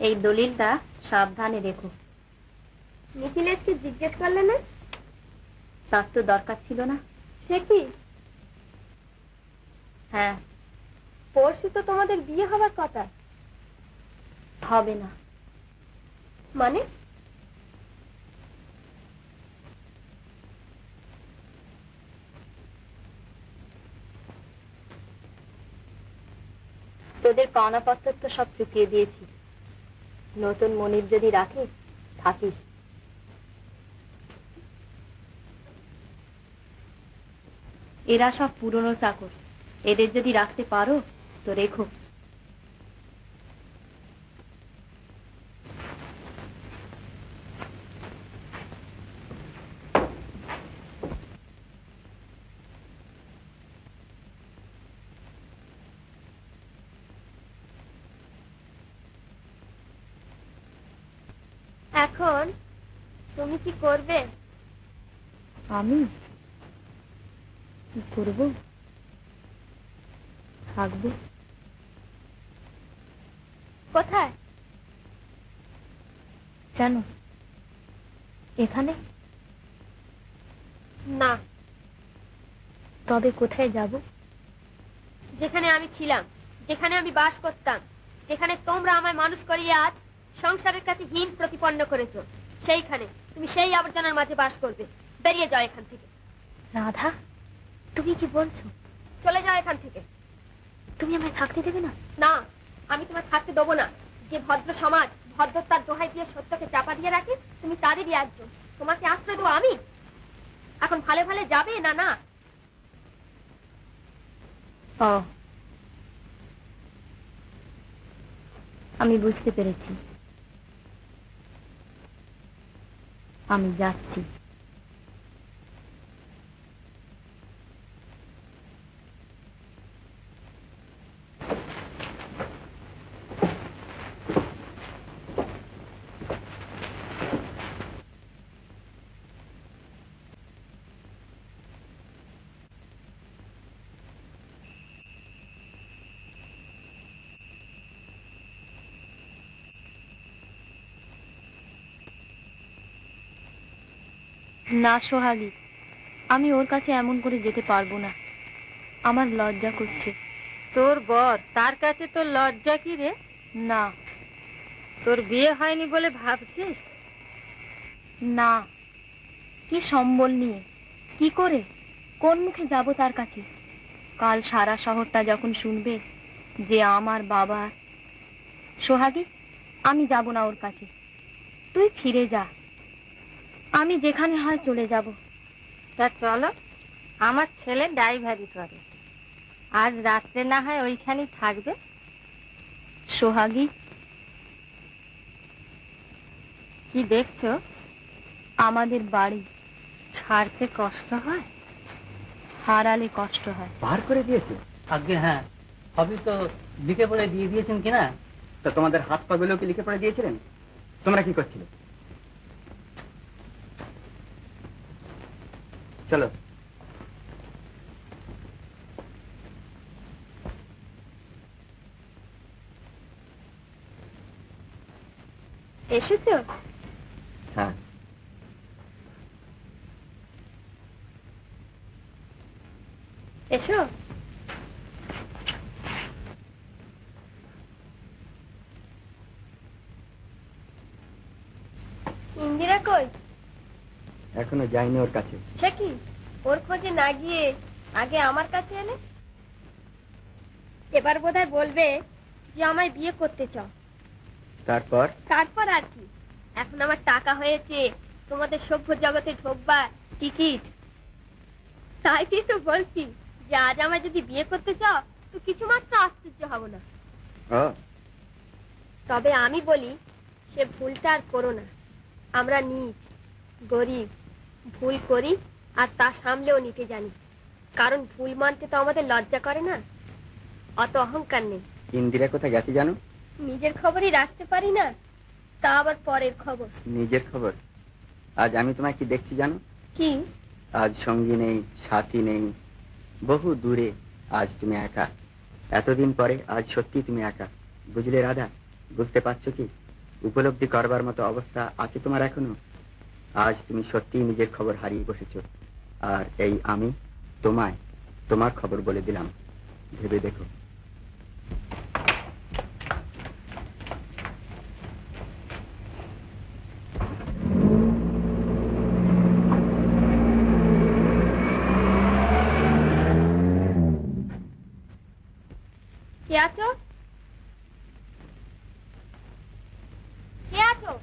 এই দলিলটা সাবধানে রেখো। মিথিলেশকে জিজ্ঞেস করলে না? তার তো দরকার ছিল না। সে কি? হ্যাঁ। পরশু তো তোমাদের বিয়ে হবার কথা। হবে না। মানে? তোদের পাওনাপত্র তো সব চুকিয়ে দিয়েছি। নতুন মনির যদি রাখিস, থাকিস। এরা সব পুরনো চাকর, এদের যদি রাখতে পারো তো রেখো। এখন তুমি কি করবে? আমি কি করব? থাকবো। কোথায়? কেন? এখানে? না, তবে কোথায় যাব? যেখানে আমি ছিলাম, যেখানে আমি বাস করতাম, যেখানে তোমরা আমায় মানুষ করিয়ে আজ সংসারের কাছে হীন প্রতিপন্ন করেছো, সেইখানে তুমি সেই আবর্জনার মাঝে বাস করবে। বেরিয়ে যাও এখান থেকে। রাধা, তুমি কি বলছো? চলে যাও এখান থেকে। তুমি আমায় থাকতে দেবে না? না, আমি তোমায় থাকতে দেবো না। যে ভদ্র সমাজ ভদ্রতার দোহাই দিয়ে সত্যকে চাপা দিয়ে রাখে, তুমি তাদেরই একজন। তোমাকে আশ্রয় দেবো আমি? এখন ভালো ভালো যাবে না? না, ও, আমি বুঝতে পেরেছি। আমি যাচ্ছি। না সোহাগী, আমি ওর কাছে এমন করে যেতে পারবো না। আমার লজ্জা করছে। তোর বর, তার কাছে তোর লজ্জা কি রে? না, তোর বিয়ে হয়নি বলে ভাবছিস? না, কি সম্বল নিয়ে, কি করে, কোন মুখে যাব তার কাছে? কাল সারা শহরটা যখন শুনবে যে আমার বাবা। সোহাগী, আমি যাব না ওর কাছে। তুই ফিরে যা, আমি যেখানে হয় চলে যাব। তা চলো, আমার ছেলে ড্রাইভারি করে, আজ রাত্রে না হয় ওইখানেই থাকবে। সোহাগী, কি দেখছো? আমাদের বাড়ি ছাড়তে কষ্ট হয়? হারালে কষ্ট হয়। বার করে দিয়েছে? আগে হ্যাঁ, সবই তো লিখে পড়ে দিয়ে দিয়েছেন কিনা? তা তোমাদের হাত পা গুলো কি লিখে পড়ে দিয়েছিলেন? তোমরা কি করছিলে? চলো। এসেছো? হ্যাঁ। এসো। ইন্দিরা কই? এখনো যাইনি ওর কাছে। সে কি, ওর খোঁজে না গিয়ে আগে আমার কাছে এলে? এবার বোধহয় বলবে যে আমায় বিয়ে করতে চাও। তারপর? তারপর আর কি, এখন আমার টাকা হয়েছে, তোমাদের সভ্য জগতে ঢোকবার টিকিট। তাই কি তো বলছি যে আজ আমায় যদি বিয়ে করতে চাও তো কিছু মাত্র আশ্চর্য হব না। ও, তবে আমি বলি, সে ভুলটা আর করো না। আমরা নীচ, গরিব, ভুল করি আর তা সামলেও নিতে জানি। কারণ ভুল মানতে তো আমাদের লজ্জা করে না, অত অহংকার নেই। ইন্দিরা কোথায় গেছে জানো? নিজের খবরই রাখতে পারি না, তা আবার পরের খবর। নিজের খবর? আজ আমি তোমায় কি দেখছি জানো? কি? আজ সঙ্গী নেই, সাথী নেই, বহু দূরে আজ তুমি একা। এতদিন পরে আজ সত্যি তুমি একা। বুঝলে রাধা? বুঝতে পারছো কি? উপলব্ধি করবার মতো অবস্থা আছে তোমার এখনো? আজ তুমি সত্যি নিজের খবর হারিয়ে বসেছো, আর এই আমি তোমায় তোমার খবর বলে দিলাম। ভেবে দেখো। কে আছো? কে আছো?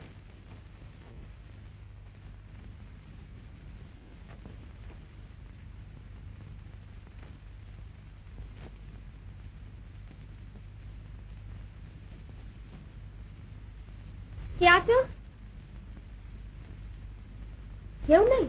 কে আছো? কেউ নেই?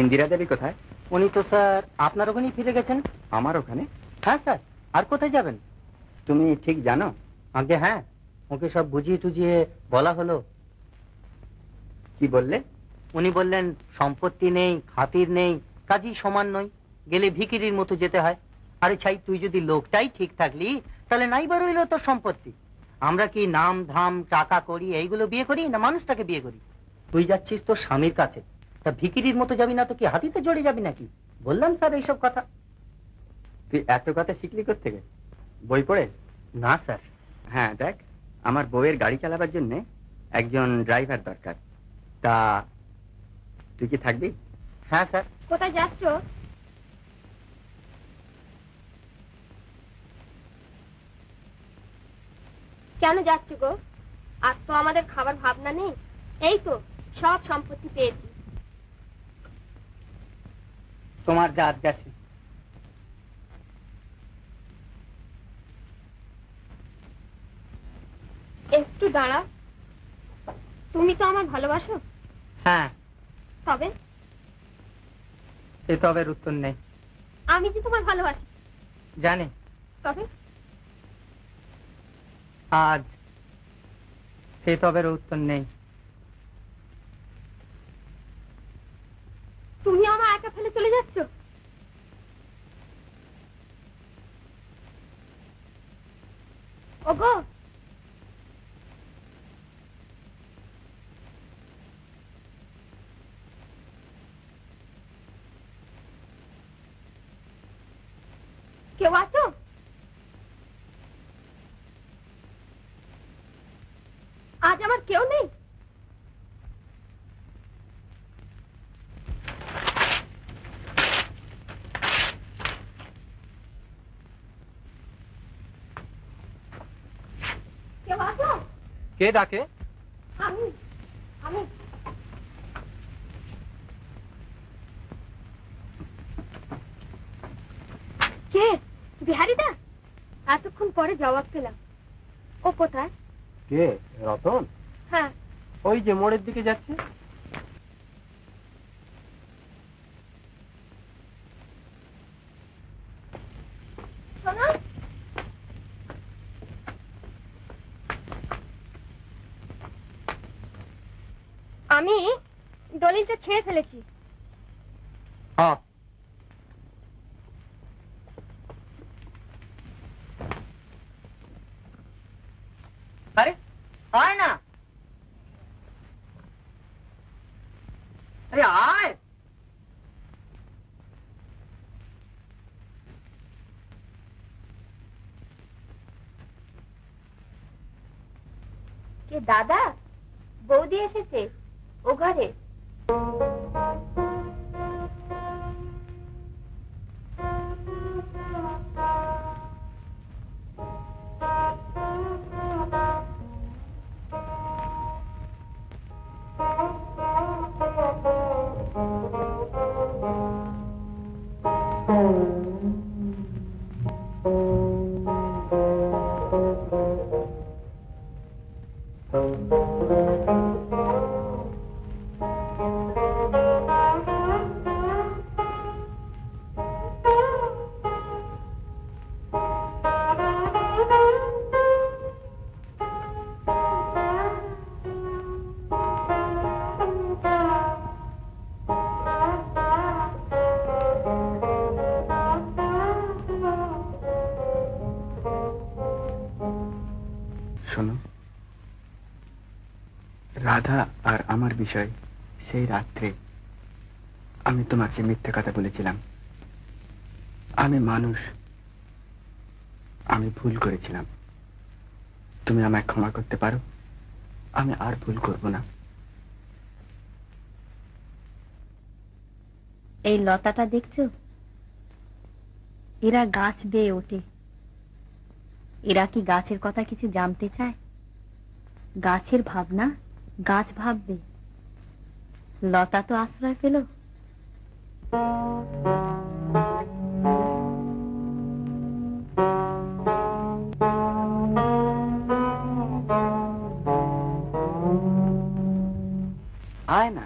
ইন্দিরা দেবী কোথায়? উনি তো স্যার আপনার ওখানেই ফিরে গেছেন। আমার ওখানে? হ্যাঁ স্যার, আর কোথায় যাবেন? তুমি ঠিক জানো? আগে হ্যাঁ, ওকে সব বুঝিয়ে টুজিয়ে বলা হলো। কি বললে? উনি বললেন সম্পত্তি নেই, খাতির নেই, কাজী সমান নয়, গেলে ভিখিরির মতো যেতে হয়। আরে ছাই, তুই যদি লোকটাই ঠিক থাকলি তাহলে নাই বার হইলো তোর সম্পত্তি। আমরা কি নাম ধাম টাকা করি এইগুলো বিয়ে করি, না মানুষটাকে বিয়ে করি? তুই যাচ্ছিস তোর স্বামীর কাছে, তা ভিখিরির মতো যাবি না তো কি হাতিতে জড়ে যাবি নাকি? বললাম স্যার এইসব কথা। তুই এত কথা শিখলি কোত্থেকে? বই পড়ে? না স্যার। হ্যাঁ দেখ, আমার বউয়ের গাড়ি চালাবার জন্য একজন ড্রাইভার দরকার। তা তুই কি থাকবি? হ্যাঁ স্যার। কোথায় যাচ্ছ? কেন যাচ্ছ গো? আর তো আমাদের খাবার ভাবনা নেই। এই তো সব সম্পত্তি পেয়েছি। তোমার জাত গেছে। একটু দাঁড়া, তুমি তো আমার ভালোবাসো। হ্যাঁ, তবে এ তবের উত্তর নেই। আমি যে তোমার ভালোবাসি। জানি। তবে আজ সে তবের উত্তর নেই। তুমি আমার একা ফেলে চলে যাচ্ছ? ওগো, কেউ আছো? আজ আমার কেউ নেই। কেউ আছো? কে ডাকে? আমি আমি কে? বিহারিদা? এতক্ষণ পরে জবাব পেলাম। ও কোথায়? কে? রতন? হ্যাঁ। ওই যে মোড়ের দিকে যাচ্ছে। শোনো, আমি দলিলটা ছেড়ে ফেলেছি। হ্যাঁ। আরে আয় না, আরে আয়। কে দাদা? বৌদি এসেছে ও ঘরে। শোনো, রাধা আর আমার বিষয় সেই রাত্রে আমি তোমাকে মিথ্যে কথা বলেছিলাম। আমি মানুষ, আমি ভুল করেছিলাম। তুমি আমায় ক্ষমা করতে পারো? আমি আর ভুল করব না। এই লতাটা দেখছো? এরা গাছ বেয়ে ওঠে। এরা কি গাছের কথা কিছু জানতে চায়? গাছের ভাবনা গাছ ভাববে। লতা তো আশ্রয় পেল। আয় না।